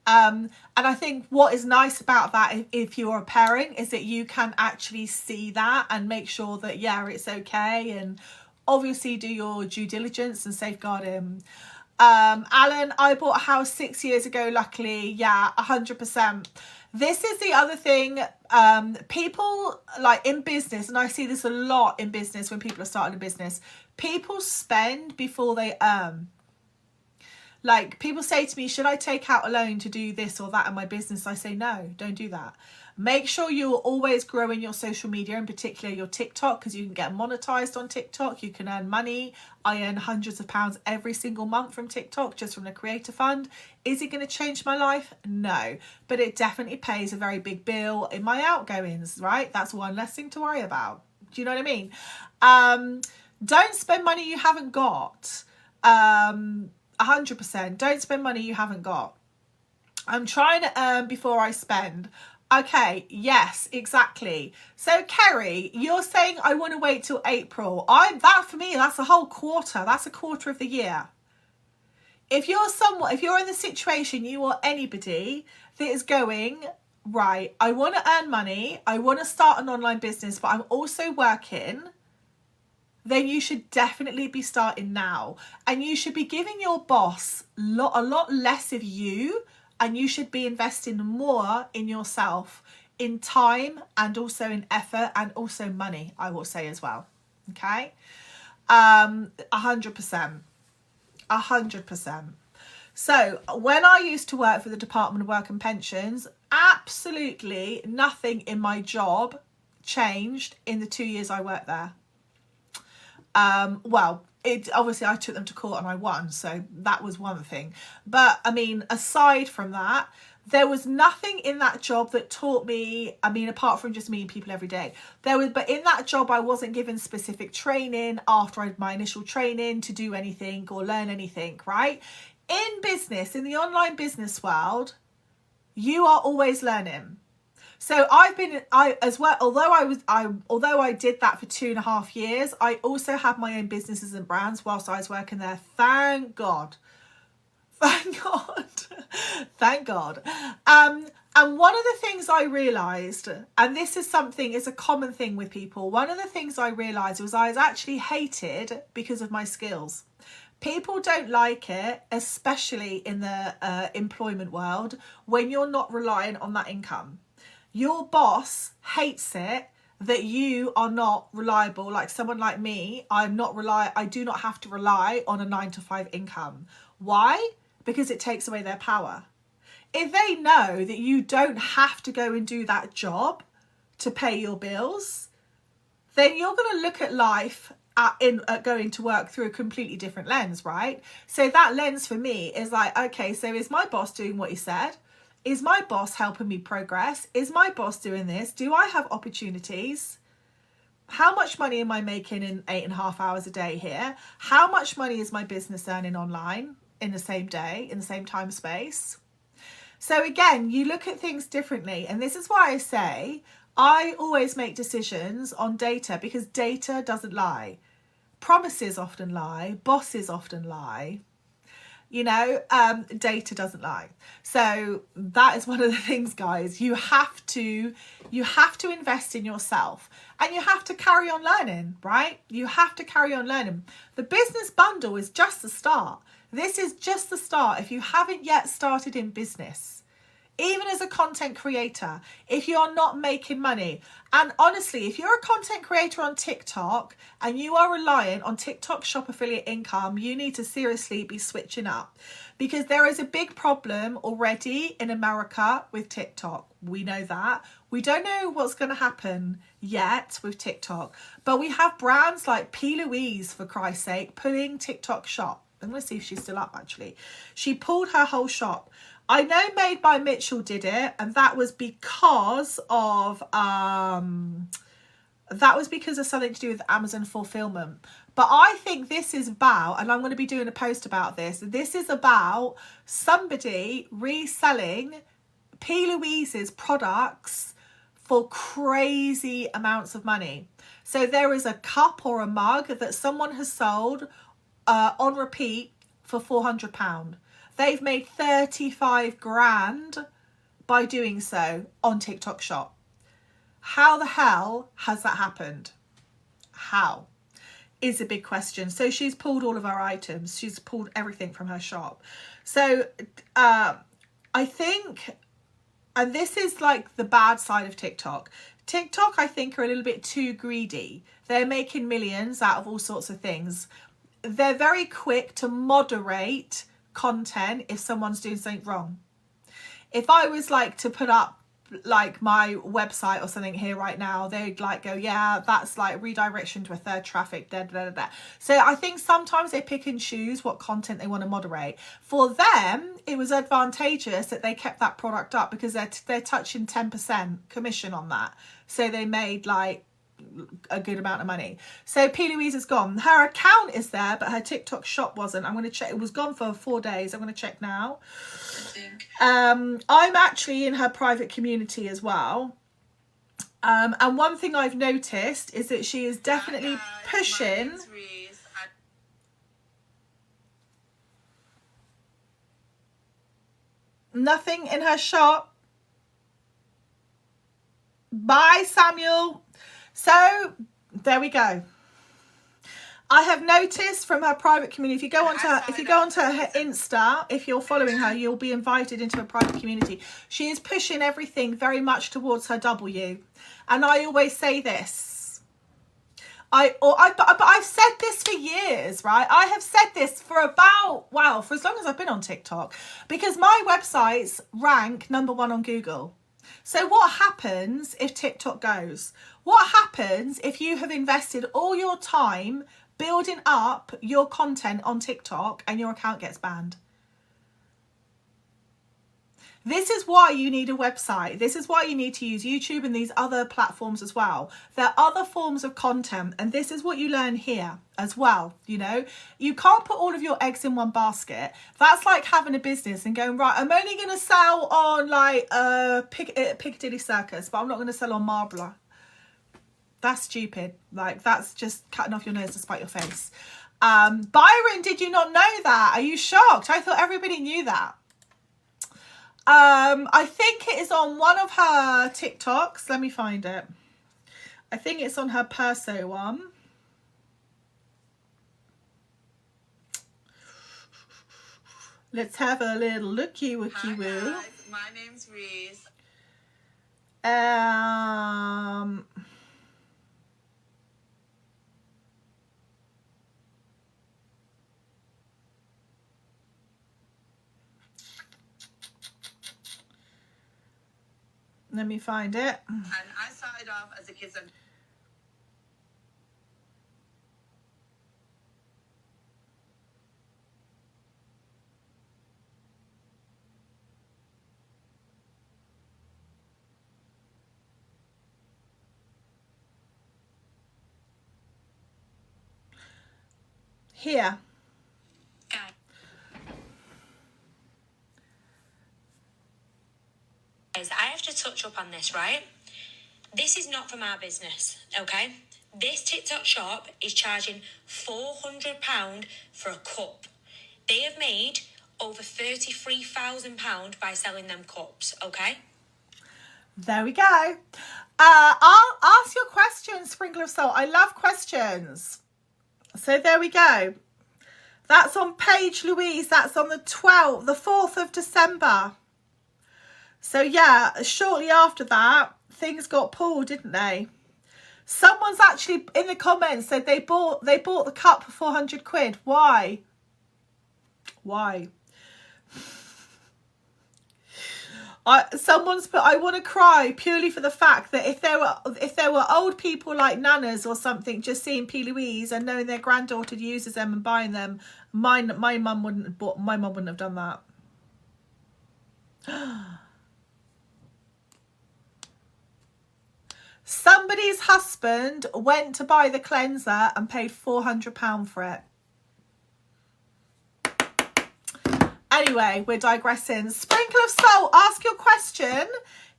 And I think what is nice about that, if you're a parent, is that you can actually see that and make sure that, yeah, it's okay. And obviously do your due diligence and safeguard him. Alan, I bought a house 6 years ago, luckily. Yeah, 100%. This is the other thing, people like in business, and I see this a lot in business when people are starting a business, people spend before they earn. Like, people say to me, should I take out a loan to do this or that in my business? I say, no, don't do that. Make sure you're always growing your social media, in particular your TikTok, because you can get monetized on TikTok. You can earn money. I earn hundreds of pounds every single month from TikTok, just from the creator fund. Is it going to change my life? No, but it definitely pays a very big bill in my outgoings, right? That's one less thing to worry about. Do you know what I mean? Don't spend money you haven't got. 100%. Don't spend money you haven't got. I'm trying to earn before I spend. Okay, yes, exactly. So Kerry, you're saying I want to wait till April. That for me, that's a whole quarter. That's a quarter of the year. If you're in the situation, you or anybody that is going, right, I want to earn money, I want to start an online business, but I'm also working, then you should definitely be starting now. And you should be giving your boss a lot less of you, and you should be investing more in yourself, in time and also in effort and also money, I will say as well. Okay? 100%. 100%. So when I used to work for the Department of Work and Pensions, absolutely nothing in my job changed in the 2 years I worked there. Well, obviously I took them to court and I won, so that was one thing. But I mean, aside from that, there was nothing in that job that taught me, I mean, apart from just meeting people every day. But in that job, I wasn't given specific training after I had my initial training to do anything or learn anything, right? In business, in the online business world, you are always learning. So although I did that for 2.5 years, I also had my own businesses and brands whilst I was working there. Thank God. Thank God. Thank God. And one of the things I realised, and this is a common thing with people, one of the things I realised was I was actually hated because of my skills. People don't like it, especially in the employment world, when you're not reliant on that income. Your boss hates it that you are not reliable. Like someone like me, I do not have to rely on a 9-to-5 income. Why? Because it takes away their power. If they know that you don't have to go and do that job to pay your bills, then you're going to look at life going to work through a completely different lens, right? So that lens for me is like, okay, so is my boss doing what he said? Is my boss helping me progress? Is my boss doing this? Do I have opportunities? How much money am I making in 8.5 hours a day here? How much money is my business earning online in the same day, in the same time space? So again, you look at things differently. And this is why I say I always make decisions on data, because data doesn't lie. Promises often lie. Bosses often lie. Data doesn't lie. So that is one of the things, guys. You have to invest in yourself, and you have to carry on learning, right? You have to carry on learning. The business bundle is just the start. This is just the start. If you haven't yet started in business, even as a content creator, if you're not making money, and honestly, if you're a content creator on TikTok and you are reliant on TikTok shop affiliate income, you need to seriously be switching up, because there is a big problem already in America with TikTok. We know that. We don't know what's going to happen yet with TikTok, but we have brands like P. Louise, for Christ's sake, pulling TikTok shop. I'm going to see if she's still up, actually. She pulled her whole shop. I know Made by Mitchell did it, and that was because of something to do with Amazon fulfillment. But I think this is about, and I'm going to be doing a post about this, this is about somebody reselling P. Louise's products for crazy amounts of money. So there is a cup or a mug that someone has sold on repeat for £400. They've made 35 grand by doing so on TikTok shop. How the hell has that happened? How is a big question. So she's pulled all of her items. She's pulled everything from her shop. So I think, and this is like the bad side of TikTok. TikTok, I think, are a little bit too greedy. They're making millions out of all sorts of things. They're very quick to moderate content if someone's doing something wrong. If I was like to put up like my website or something here right now, they'd like go, yeah, that's like redirection to a third traffic, da, da, da, da. So I think sometimes they pick and choose what content they want to moderate. For them, it was advantageous that they kept that product up because they're touching 10% commission on that. So they made like a good amount of money. So P. Louise is gone. Her account is there, but her TikTok shop wasn't. I'm going to check. It was gone for 4 days. I'm going to check now. I'm actually in her private community as well. And one thing I've noticed is that she is definitely pushing. Nothing in her shop. Bye, Samuel. So there we go. I have noticed from her private community, if you go onto her Insta, if you're following her, you'll be invited into a private community. She is pushing everything very much towards her W. And I always say this. But I've said this for years, right? I have said this for for as long as I've been on TikTok, because my websites rank #1 on Google. So what happens if TikTok goes? What happens if you have invested all your time building up your content on TikTok and your account gets banned? This is why you need a website. This is why you need to use YouTube and these other platforms as well. There are other forms of content, and this is what you learn here as well. You know, you can't put all of your eggs in one basket. That's like having a business and going, right, I'm only going to sell on like Piccadilly Circus, but I'm not going to sell on Marlborough. That's stupid. Like, that's just cutting off your nose to spite your face. Byron, did you not know that? Are you shocked? I thought everybody knew that. I think it is on one of her TikToks. Let me find it. I think it's on her Perso one. Let's have a little looky wooky woo. Hi guys, my name's Reese. Let me find it. And I started off as a kids and here. I have to touch up on this, right? This is not from our business, okay? This TikTok shop is charging £400 for a cup. They have made over £33,000 by selling them cups, okay? There we go. I'll ask your questions, Sprinkle of Salt. I love questions. So there we go. That's on Page Louise. That's on the 4th of December. So yeah, shortly after that, things got pulled, didn't they? Someone's actually in the comments said they bought the cup for 400 quid. Why? Why? Someone's put, I want to cry purely for the fact that if there were old people like nanas or something just seeing P. Louise and knowing their granddaughter uses them and buying them, my mum wouldn't have done that. Somebody's husband went to buy the cleanser and paid £400 for it. Anyway, we're digressing. Sprinkle of Salt, ask your question.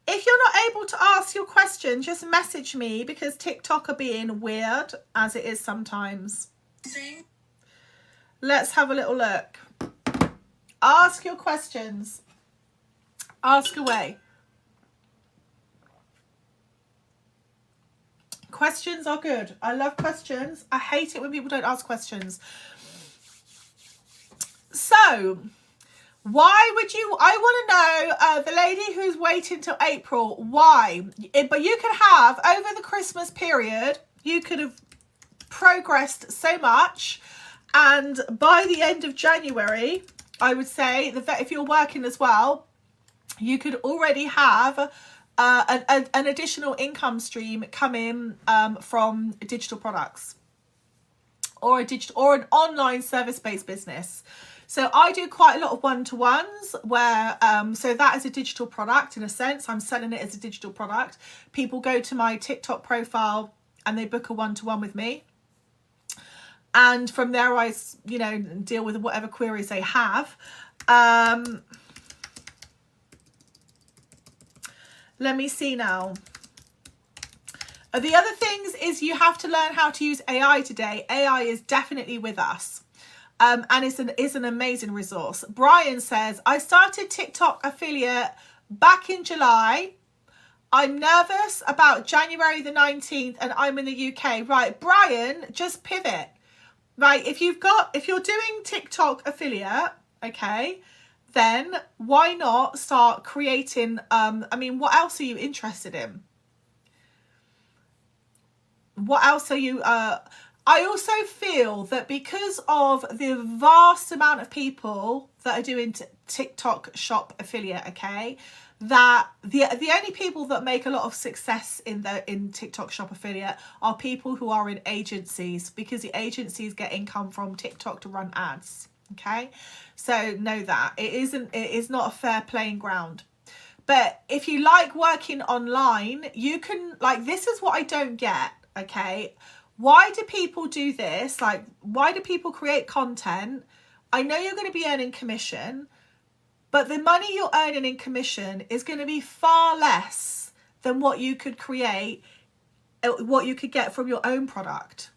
If you're not able to ask your question, just message me because TikTok are being weird, as it is sometimes. Let's have a little look. Ask your questions. Ask away. Questions are good. I love questions. I hate it when people don't ask questions. So, why would you, I want to know, the lady who's waiting till April, why? But you could have, over the Christmas period, you could have progressed so much, and by the end of January, I would say if you're working as well, you could already have an additional income stream come in from digital products or an online service-based business. So I do quite a lot of one-to-ones where, so that is a digital product in a sense. I'm selling it as a digital product. People go to my TikTok profile and they book a one-to-one with me. And from there, I, deal with whatever queries they have. Let me see now. The other things is you have to learn how to use AI today. AI is definitely with us. And it's an amazing resource. Brian says, I started TikTok affiliate back in July. I'm nervous about January the 19th and I'm in the UK. Right, Brian, just pivot. Right, if you're doing TikTok affiliate, okay, then why not start creating, what else are you interested in? What else are you, I also feel that because of the vast amount of people that are doing TikTok shop affiliate, okay, that the only people that make a lot of success in TikTok shop affiliate are people who are in agencies, because the agencies get income from TikTok to run ads. Okay, so know that it is not a fair playing ground. But if you like working online, you can, like, this is what I don't get. Okay, why do people do this? Like, why do people create content? I know you're going to be earning commission, but the money you're earning in commission is going to be far less than what you could create, what you could get from your own product.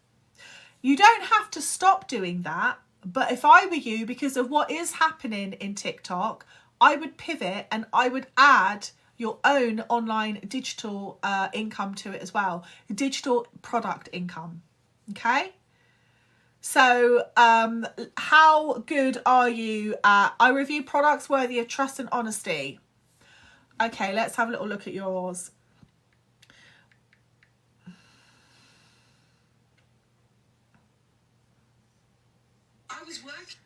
You don't have to stop doing that. But if I were you, because of what is happening in TikTok, I would pivot and I would add your own online digital income to it as well. Digital product income. Okay. So how good are you at, I review products worthy of trust and honesty. Okay, let's have a little look at yours. I was working.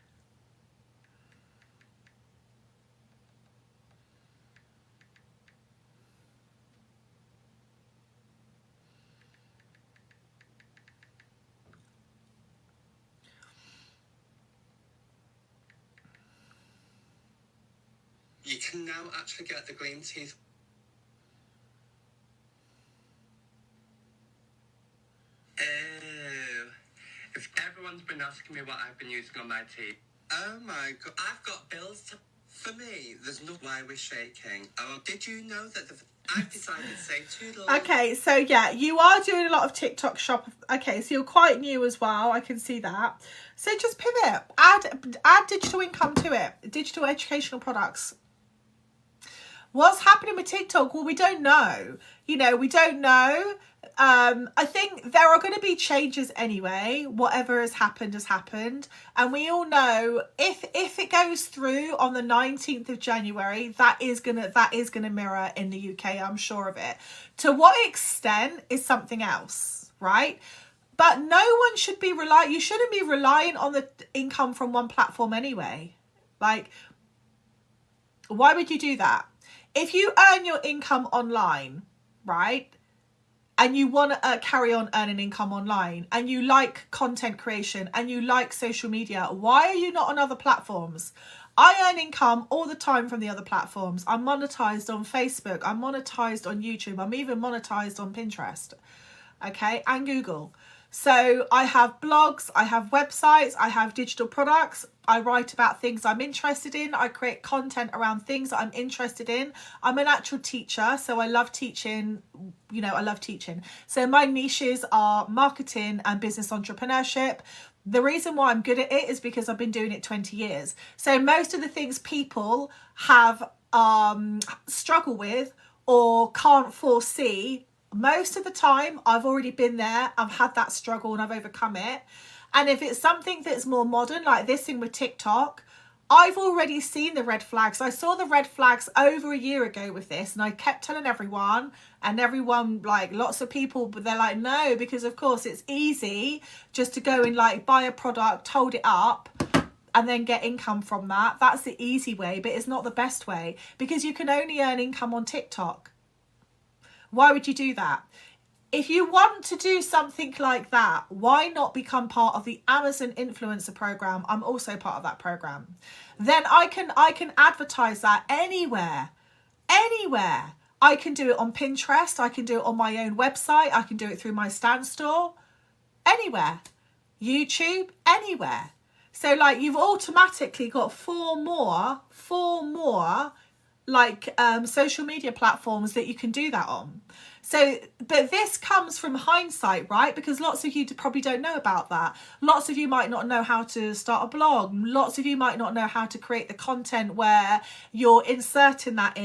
You can now actually get the green teeth. If everyone's been asking me what I've been using on my teeth. Oh my god, I've got bills to... For me, there's no why we're shaking. Oh, did you know that I've decided to say toodle. Okay, so yeah, you are doing a lot of TikTok shop. Okay, so you're quite new as well. I can see that. So just pivot, add digital income to it, digital educational products. What's happening with TikTok? Well, we don't know. We don't know. I think there are going to be changes anyway. Whatever has happened has happened. And we all know if it goes through on the 19th of January, that is gonna mirror in the UK. I'm sure of it. To what extent is something else, right? But no one should be you shouldn't be relying on the income from one platform anyway. Like, why would you do that? If you earn your income online, right, and you want to carry on earning income online, and you like content creation, and you like social media, why are you not on other platforms? I earn income all the time from the other platforms. I'm monetized on Facebook. I'm monetized on YouTube. I'm even monetized on Pinterest, okay, and Google. So I have blogs, I have websites, I have digital products. I write about things I'm interested in. I create content around things that I'm interested in. I'm an actual teacher, so I love teaching. I love teaching. So my niches are marketing and business entrepreneurship. The reason why I'm good at it is because I've been doing it 20 years. So most of the things people have struggle with or can't foresee, most of the time I've already been there. I've had that struggle and I've overcome it. And if it's something that's more modern, like this thing with TikTok, I've already seen the red flags. I saw the red flags over a year ago with this, and I kept telling everyone, and everyone, like lots of people, but they're like, no, because of course it's easy just to go and like buy a product, hold it up, and then get income from that. That's the easy way, but it's not the best way, because you can only earn income on TikTok. Why would you do that? If you want to do something like that, why not become part of the Amazon influencer program? I'm also part of that program. Then I can advertise that anywhere. I can do it on Pinterest. I can do it on my own website. I can do it through my Stan store. Anywhere. YouTube, anywhere. So like, you've automatically got four more like social media platforms that you can do that on. So, but this comes from hindsight, right? Because lots of you probably don't know about that. Lots of you might not know how to start a blog. Lots of you might not know how to create the content where you're inserting that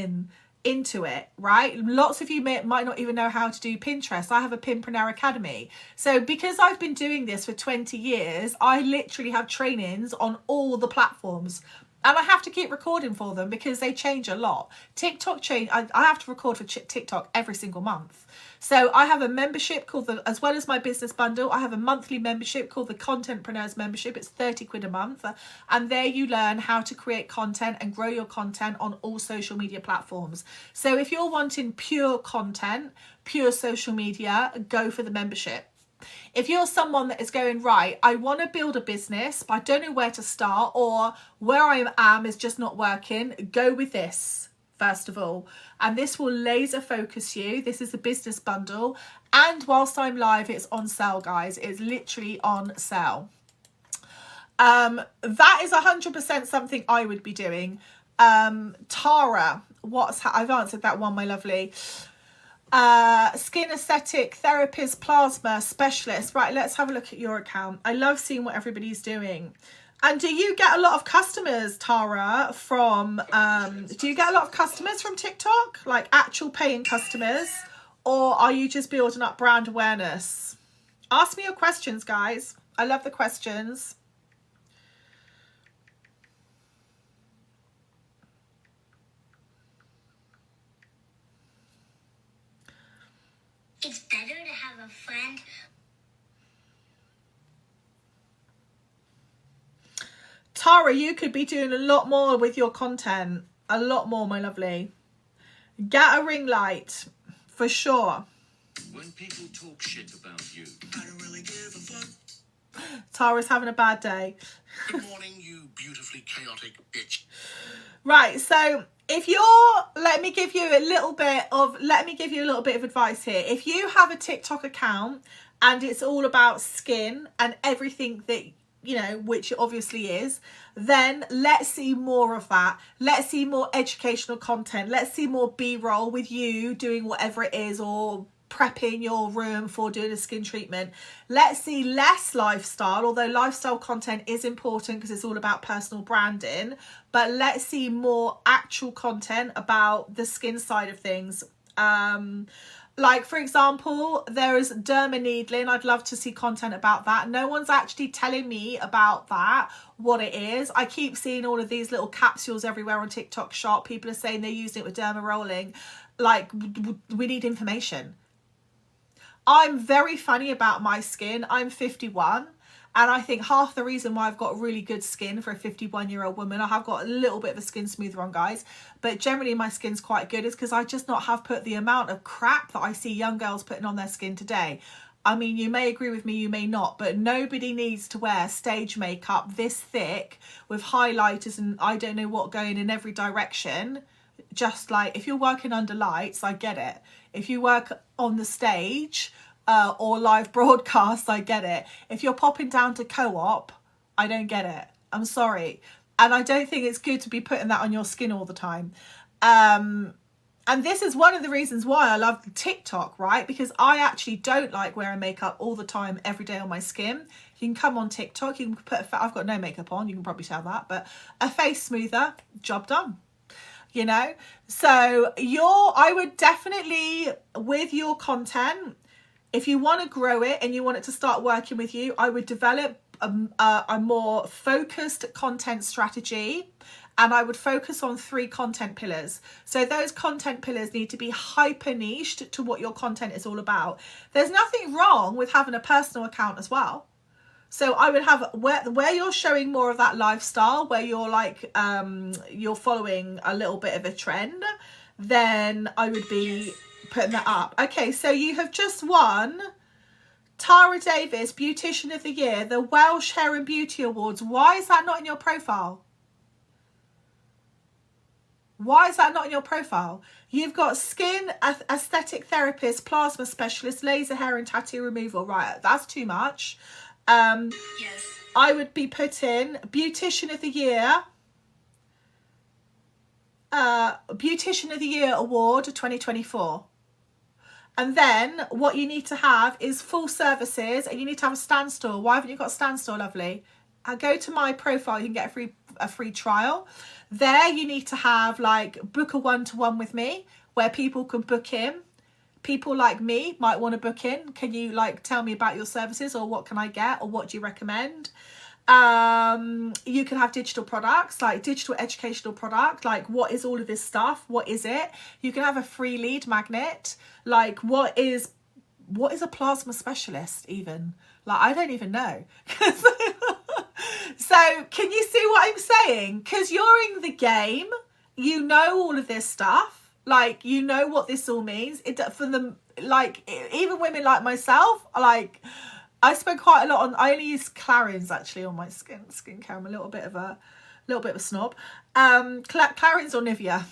into it, right? Lots of you might not even know how to do Pinterest. I have a Pinpreneur Academy. So because I've been doing this for 20 years, I literally have trainings on all the platforms. And I have to keep recording for them because they change a lot. TikTok change. I have to record for TikTok every single month. So I have a membership called as well as my business bundle, I have a monthly membership called the Contentpreneurs membership. It's 30 quid a month. And there you learn how to create content and grow your content on all social media platforms. So if you're wanting pure content, pure social media, go for the membership. If you're someone that is going, right, I want to build a business, but I don't know where to start, or where I am is just not working, go with this, first of all. And this will laser focus you. This is the business bundle. And whilst I'm live, it's on sale, guys. It's literally on sale. That is 100% something I would be doing. Tara, I've answered that one, my lovely. Skin aesthetic therapist, plasma specialist. Right, let's have a look at your account. I love seeing what everybody's doing. And do you get a lot of customers, Tara, from TikTok? Like actual paying customers? Or are you just building up brand awareness? Ask me your questions, guys. I love the questions. It's better to have a friend. Tara, you could be doing a lot more with your content. A lot more, my lovely. Get a ring light, for sure. When people talk shit about you, I don't really give a fuck. Tara's having a bad day. Good morning, you beautifully chaotic bitch. Right, so if you're, let me give you a little bit of advice here. If you have a TikTok account and it's all about skin and everything that, you know, which it obviously is, then let's see more of that. Let's see more educational content. Let's see more B-roll with you doing whatever it is, or prepping your room for doing a skin treatment. Let's see less lifestyle, although lifestyle content is important because it's all about personal branding, but let's see more actual content about the skin side of things. Like, for example, there is derma needling. I'd love to see content about that. No one's actually telling me about that, what it is. I keep seeing all of these little capsules everywhere on TikTok Shop. People are saying they're using it with derma rolling. Like, we need information. I'm very funny about my skin. I'm 51. And I think half the reason why I've got really good skin for a 51-year-old woman, I have got a little bit of a skin smoother on, guys, but generally my skin's quite good, is because I just not have put the amount of crap that I see young girls putting on their skin today. I mean, you may agree with me, you may not, but nobody needs to wear stage makeup this thick with highlighters and I don't know what going in every direction. Just like, if you're working under lights, I get it. If you work on the stage, or live broadcasts, I get it. If you're popping down to Co-op, I don't get it. I'm sorry. And I don't think it's good to be putting that on your skin all the time. And this is one of the reasons why I love TikTok, right? Because I actually don't like wearing makeup all the time, every day on my skin. You can come on TikTok, you can put I've got no makeup on, you can probably tell that, but a face smoother, job done. You know? So I would definitely, with your content, if you want to grow it and you want it to start working with you, I would develop a more focused content strategy, and I would focus on 3 content pillars. So those content pillars need to be hyper niched to what your content is all about. There's nothing wrong with having a personal account as well. So I would have where you're showing more of that lifestyle, where you're like you're following a little bit of a trend, then I would be putting that up. Okay, so you have just won Tara Davis, Beautician of the Year, the Welsh Hair and Beauty Awards. Why is that not in your profile? Why is that not in your profile? You've got skin aesthetic therapist, plasma specialist, laser hair and tattoo removal. Right, that's too much. Yes. I would be putting Beautician of the Year, Beautician of the Year Award 2024. And then what you need to have is full services, and you need to have a stand store. Why haven't you got a stand store, lovely? Go to my profile, you can get a free trial. There you need to have like book a one-to-one with me where people can book in. People like me might want to book in. Can you like tell me about your services, or what can I get, or what do you recommend? You can have digital products, like digital educational product, like what is all of this stuff, what is it? You can have a free lead magnet, like what is a plasma specialist even? Like I don't even know. So can you see what I'm saying? Because you're in the game, you know all of this stuff, like you know what this all means. It for them, like even women like myself, like I spend quite a lot on. I only use Clarins actually on my skincare. I'm a little bit of a snob. Clarins or Nivea.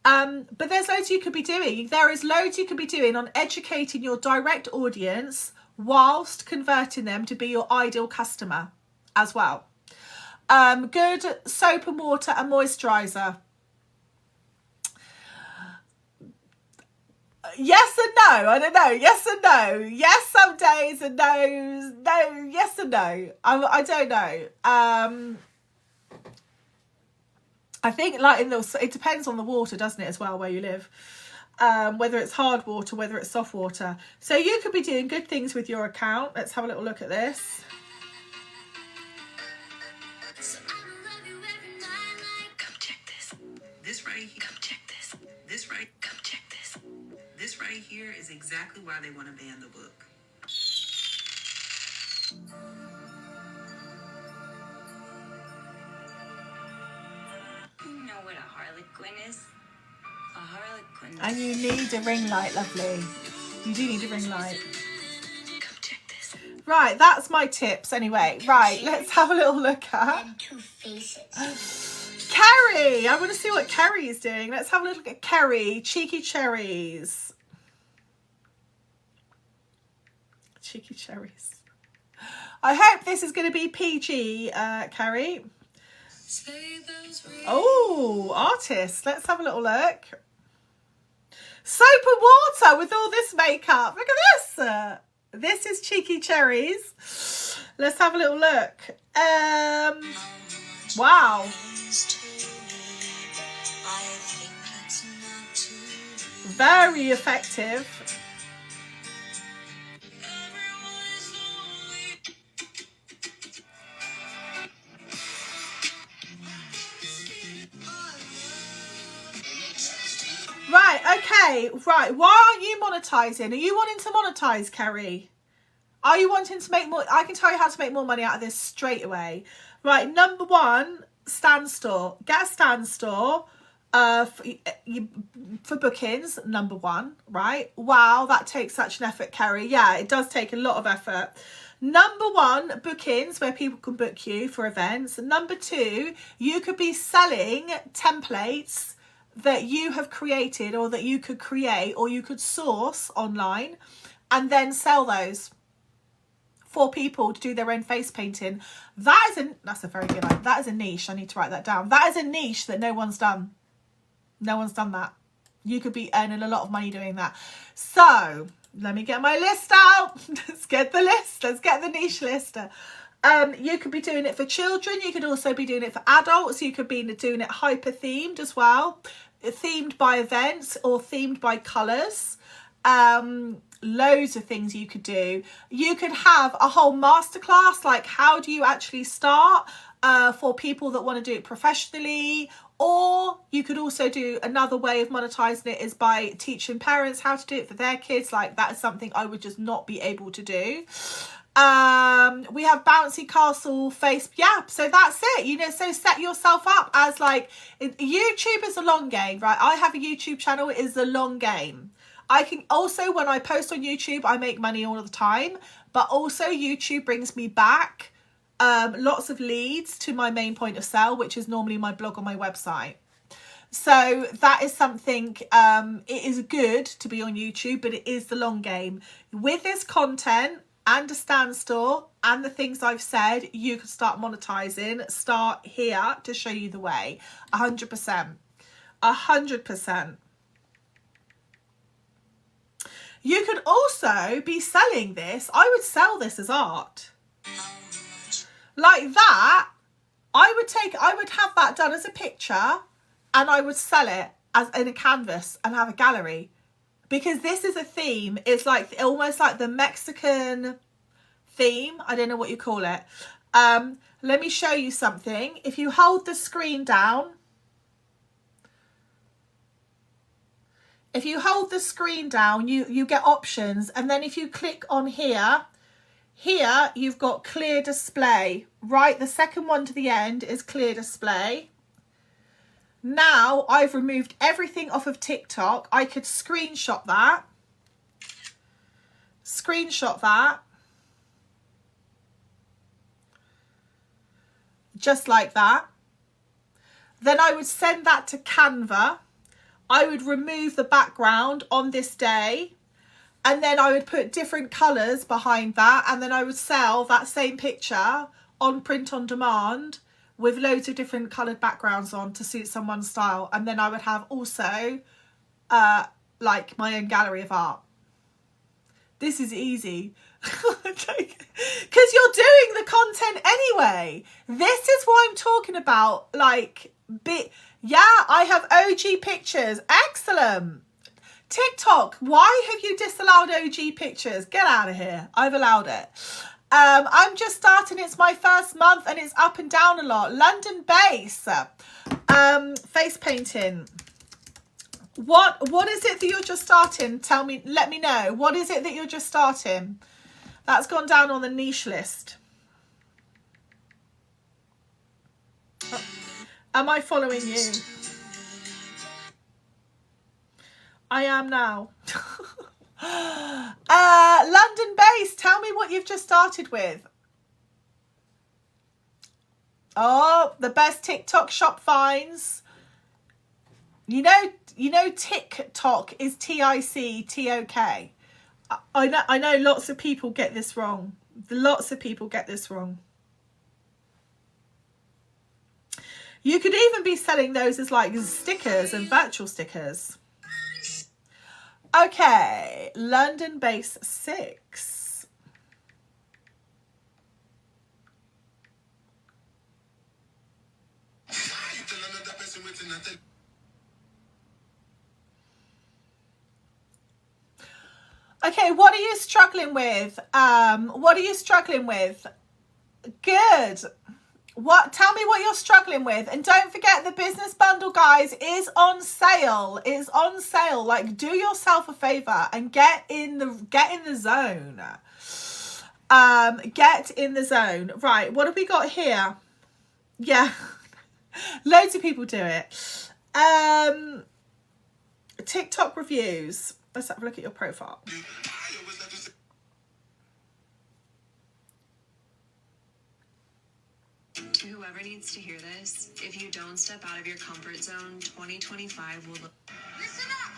But there's loads you could be doing. There is loads you could be doing on educating your direct audience whilst converting them to be your ideal customer as well. Good soap and water and moisturizer. Yes and no. I don't know. Yes and no. Yes some days, and no. Yes and no. I don't know. I think like it depends on the water, doesn't it, as well, where you live. Whether it's hard water, whether it's soft water. So you could be doing good things with your account. Let's have a little look at this. Come check this. This right here. Come check this. This right. Come check this. This right here is exactly why they want to ban the book. You know what a harlequin is? A harlequin. And you need a ring light, lovely. You do need a ring light. Come check this. Right, that's my tips anyway. Right, let's have a little look at And two faces. Kerry. I want to see what Kerry is doing. Let's have a look at Kerry. Cheeky cherries. Cheeky cherries. I hope this is going to be PG, Kerry. Oh, artist. Let's have a little look. Soap and water with all this makeup. Look at this. This is Cheeky Cherries. Let's have a little look. Wow. Very effective. Right, okay, right. Why aren't you monetizing? Are you wanting to monetize, Kerry? Are you wanting to make more? I can tell you how to make more money out of this straight away. Right, number one, stand store. Get a stand store for bookings, number one, right? Wow, that takes such an effort, Kerry. Yeah, it does take a lot of effort. Number one, bookings where people can book you for events. Number two, you could be selling templates that you have created, or that you could create, or you could source online and then sell those for people to do their own face painting. That's a very good idea. That is a niche. I need to write that down. That is a niche that no one's done. No one's done that. You could be earning a lot of money doing that. So let me get my list out. Let's get the list. Let's get the niche list. You could be doing it for children. You could also be doing it for adults. You could be doing it hyper themed as well, themed by events or themed by colours. Loads of things you could do. You could have a whole masterclass, like how do you actually start, for people that want to do it professionally. Or you could also do another way of monetizing it is by teaching parents how to do it for their kids. Like that is something I would just not be able to do. We have bouncy castle face. Yeah, so that's it, you know. So set yourself up as like, YouTube is a long game, right? I have a YouTube channel. It is a long game. I can also, when I post on YouTube, I make money all the time, but also YouTube brings me back lots of leads to my main point of sale, which is normally my blog on my website. So that is something, it is good to be on YouTube, but it is the long game. With this content and a standstill and the things I've said, you can start monetizing. Start here to show you the way. 100%. 100%. You could also be selling this. I would sell this as art. Like that, I would have that done as a picture and I would sell it as in a canvas and have a gallery. Because this is a theme. It's like almost like the Mexican theme. I don't know what you call it. Let me show you something. If you hold the screen down, you get options. And then if you click on here, you've got clear display. Right, the second one to the end is clear display. Now I've removed everything off of TikTok. I could screenshot that. Just like that. Then I would send that to Canva. I would remove the background on this day. And then I would put different colours behind that. And then I would sell that same picture on print on demand with loads of different coloured backgrounds on to suit someone's style. And then I would have also like my own gallery of art. This is easy. Because you're doing the content anyway. This is what I'm talking about. Like, yeah, I have OG pictures. Excellent. TikTok, why have you disallowed OG pictures? Get out of here. I've allowed it. I'm just starting. It's my first month and it's up and down a lot. London base. Face painting. What is it that you're just starting? Tell me, let me know. What is it that you're just starting? That's gone down on the niche list. Oh, am I following you? I am now. London based, tell me what you've just started with. Oh, the best TikTok shop finds. You know TikTok is TICTOK. I know lots of people get this wrong. Lots of people get this wrong. You could even be selling those as like stickers and virtual stickers. Okay, London base 6. Okay, what are you struggling with? What are you struggling with? Good. Tell me what you're struggling with. And don't forget the business bundle, guys, is on sale. It's on sale. Like, do yourself a favor and get in the zone. Get in the zone. Right, what have we got here? Yeah. Loads of people do it. TikTok reviews. Let's have a look at your profile. To whoever needs to hear this, if you don't step out of your comfort zone, 2025 will look... Listen up!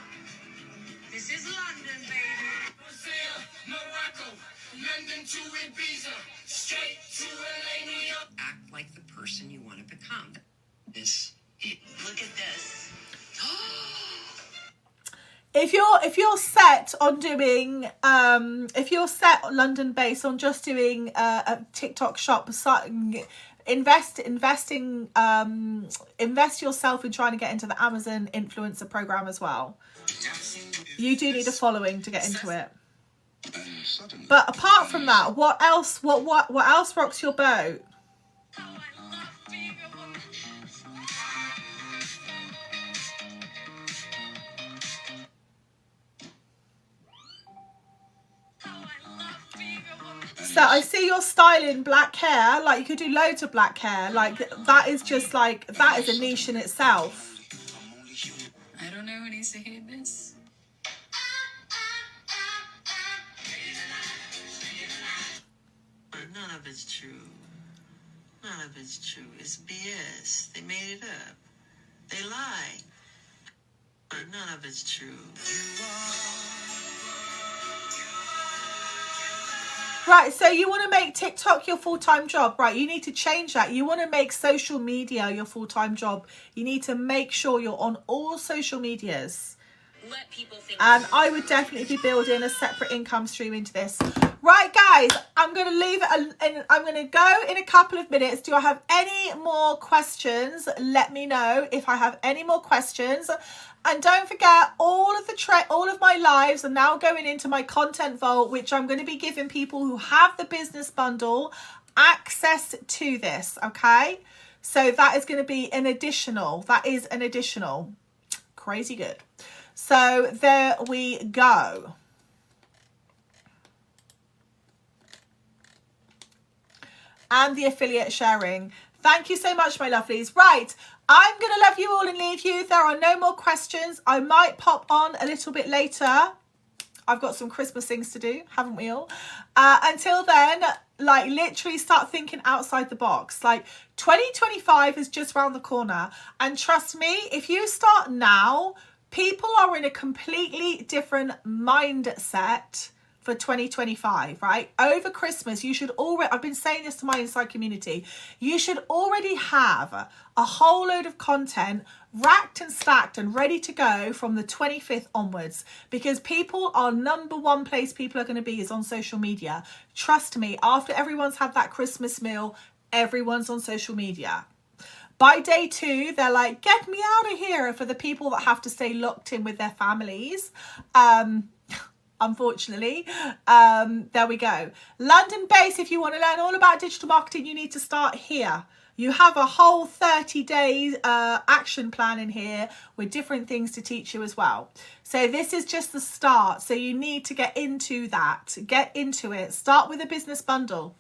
This is London, baby. Brazil, Morocco, London to Ibiza, straight to LA, New York. Act like the person you want to become. Look at this. If you're set on doing if you're set London based on just doing a TikTok shop, invest yourself in trying to get into the Amazon influencer program as well. You do need a following to get into it. But apart from that, what else rocks your boat? So I see you're styling black hair. Like, you could do loads of black hair. Like, that is just like, that is a niche in itself. I don't know who needs to hear this. None of it's true. None of it's true. It's BS. They made it up. They lie. None of it's true. Right, so you want to make TikTok your full-time job, right? You need to change that. You want to make social media your full-time job. You need to make sure you're on all social medias. Let people think. And I would definitely be building a separate income stream into this. Right, guys, I'm going to leave it and I'm going to go in a couple of minutes. Do I have any more questions? Let me know if I have any more questions. And don't forget, all of my lives are now going into my content vault, which I'm going to be giving people who have the business bundle access to this, okay? So that is going to be an additional. That is an additional. Crazy good. So there we go. And the affiliate sharing. Thank you so much, my lovelies. Right, I'm going to love you all and leave you. There are no more questions. I might pop on a little bit later. I've got some Christmas things to do, haven't we all? Until then, like, literally start thinking outside the box. Like, 2025 is just around the corner. And trust me, if you start now, people are in a completely different mindset for 2025, right? Over Christmas, you should already, I've been saying this to my inside community, you should already have a whole load of content racked and stacked and ready to go from the 25th onwards, because people are number one place people are going to be is on social media. Trust me, after everyone's had that Christmas meal, everyone's on social media. By day 2, they're like, get me out of here, for the people that have to stay locked in with their families. Unfortunately, there we go. London base, if you want to learn all about digital marketing, you need to start here. You have a whole 30-day action plan in here with different things to teach you as well. So this is just the start. So you need to get into that. Get into it. Start with a business bundle.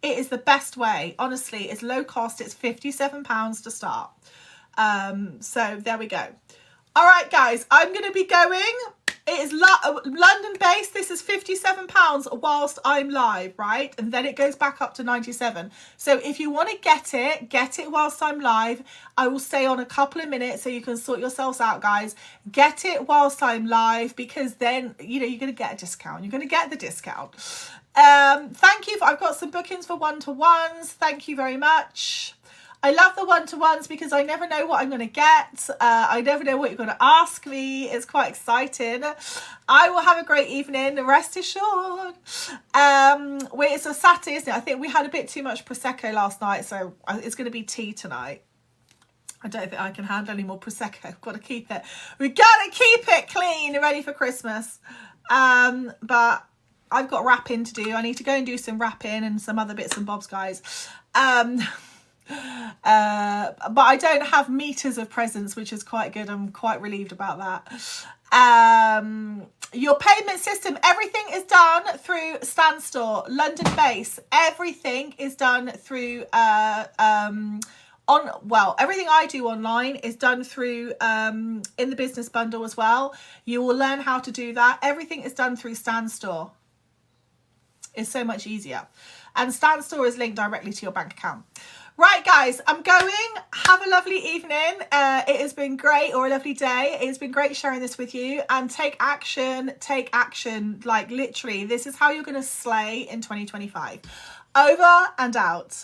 It is the best way. Honestly, it's low cost. It's £57 to start. So there we go. All right, guys, I'm going to be going. It is London based. This is £57 whilst I'm live, right? And then it goes back up to 97. So if you want to get it whilst I'm live. I will stay on a couple of minutes so you can sort yourselves out, guys. Get it whilst I'm live, because then, you know, you're going to get a discount. You're going to get the discount. Thank you. I've got some bookings for one-to-ones. Thank you very much. I love the one-to-ones because I never know what I'm going to get. I never know what you're going to ask me. It's quite exciting. I will have a great evening. Rest assured. It's a Saturday, isn't it? I think we had a bit too much Prosecco last night, so it's going to be tea tonight. I don't think I can handle any more Prosecco. I've got to keep it. We've got to keep it clean and ready for Christmas. But I've got wrapping to do. I need to go and do some wrapping and some other bits and bobs, guys. But I don't have meters of presents, which is quite good. I'm quite relieved about that. Your payment system, everything is done through Standstore, London base. Everything is done through everything I do online is done through in the business bundle as well. You will learn how to do that. Everything is done through Standstore. It's so much easier. And Standstore is linked directly to your bank account. Right, guys, I'm going. Have a lovely evening. It has been great, or a lovely day. It's been great sharing this with you. And take action. Take action. Like, literally, this is how you're going to slay in 2025. Over and out.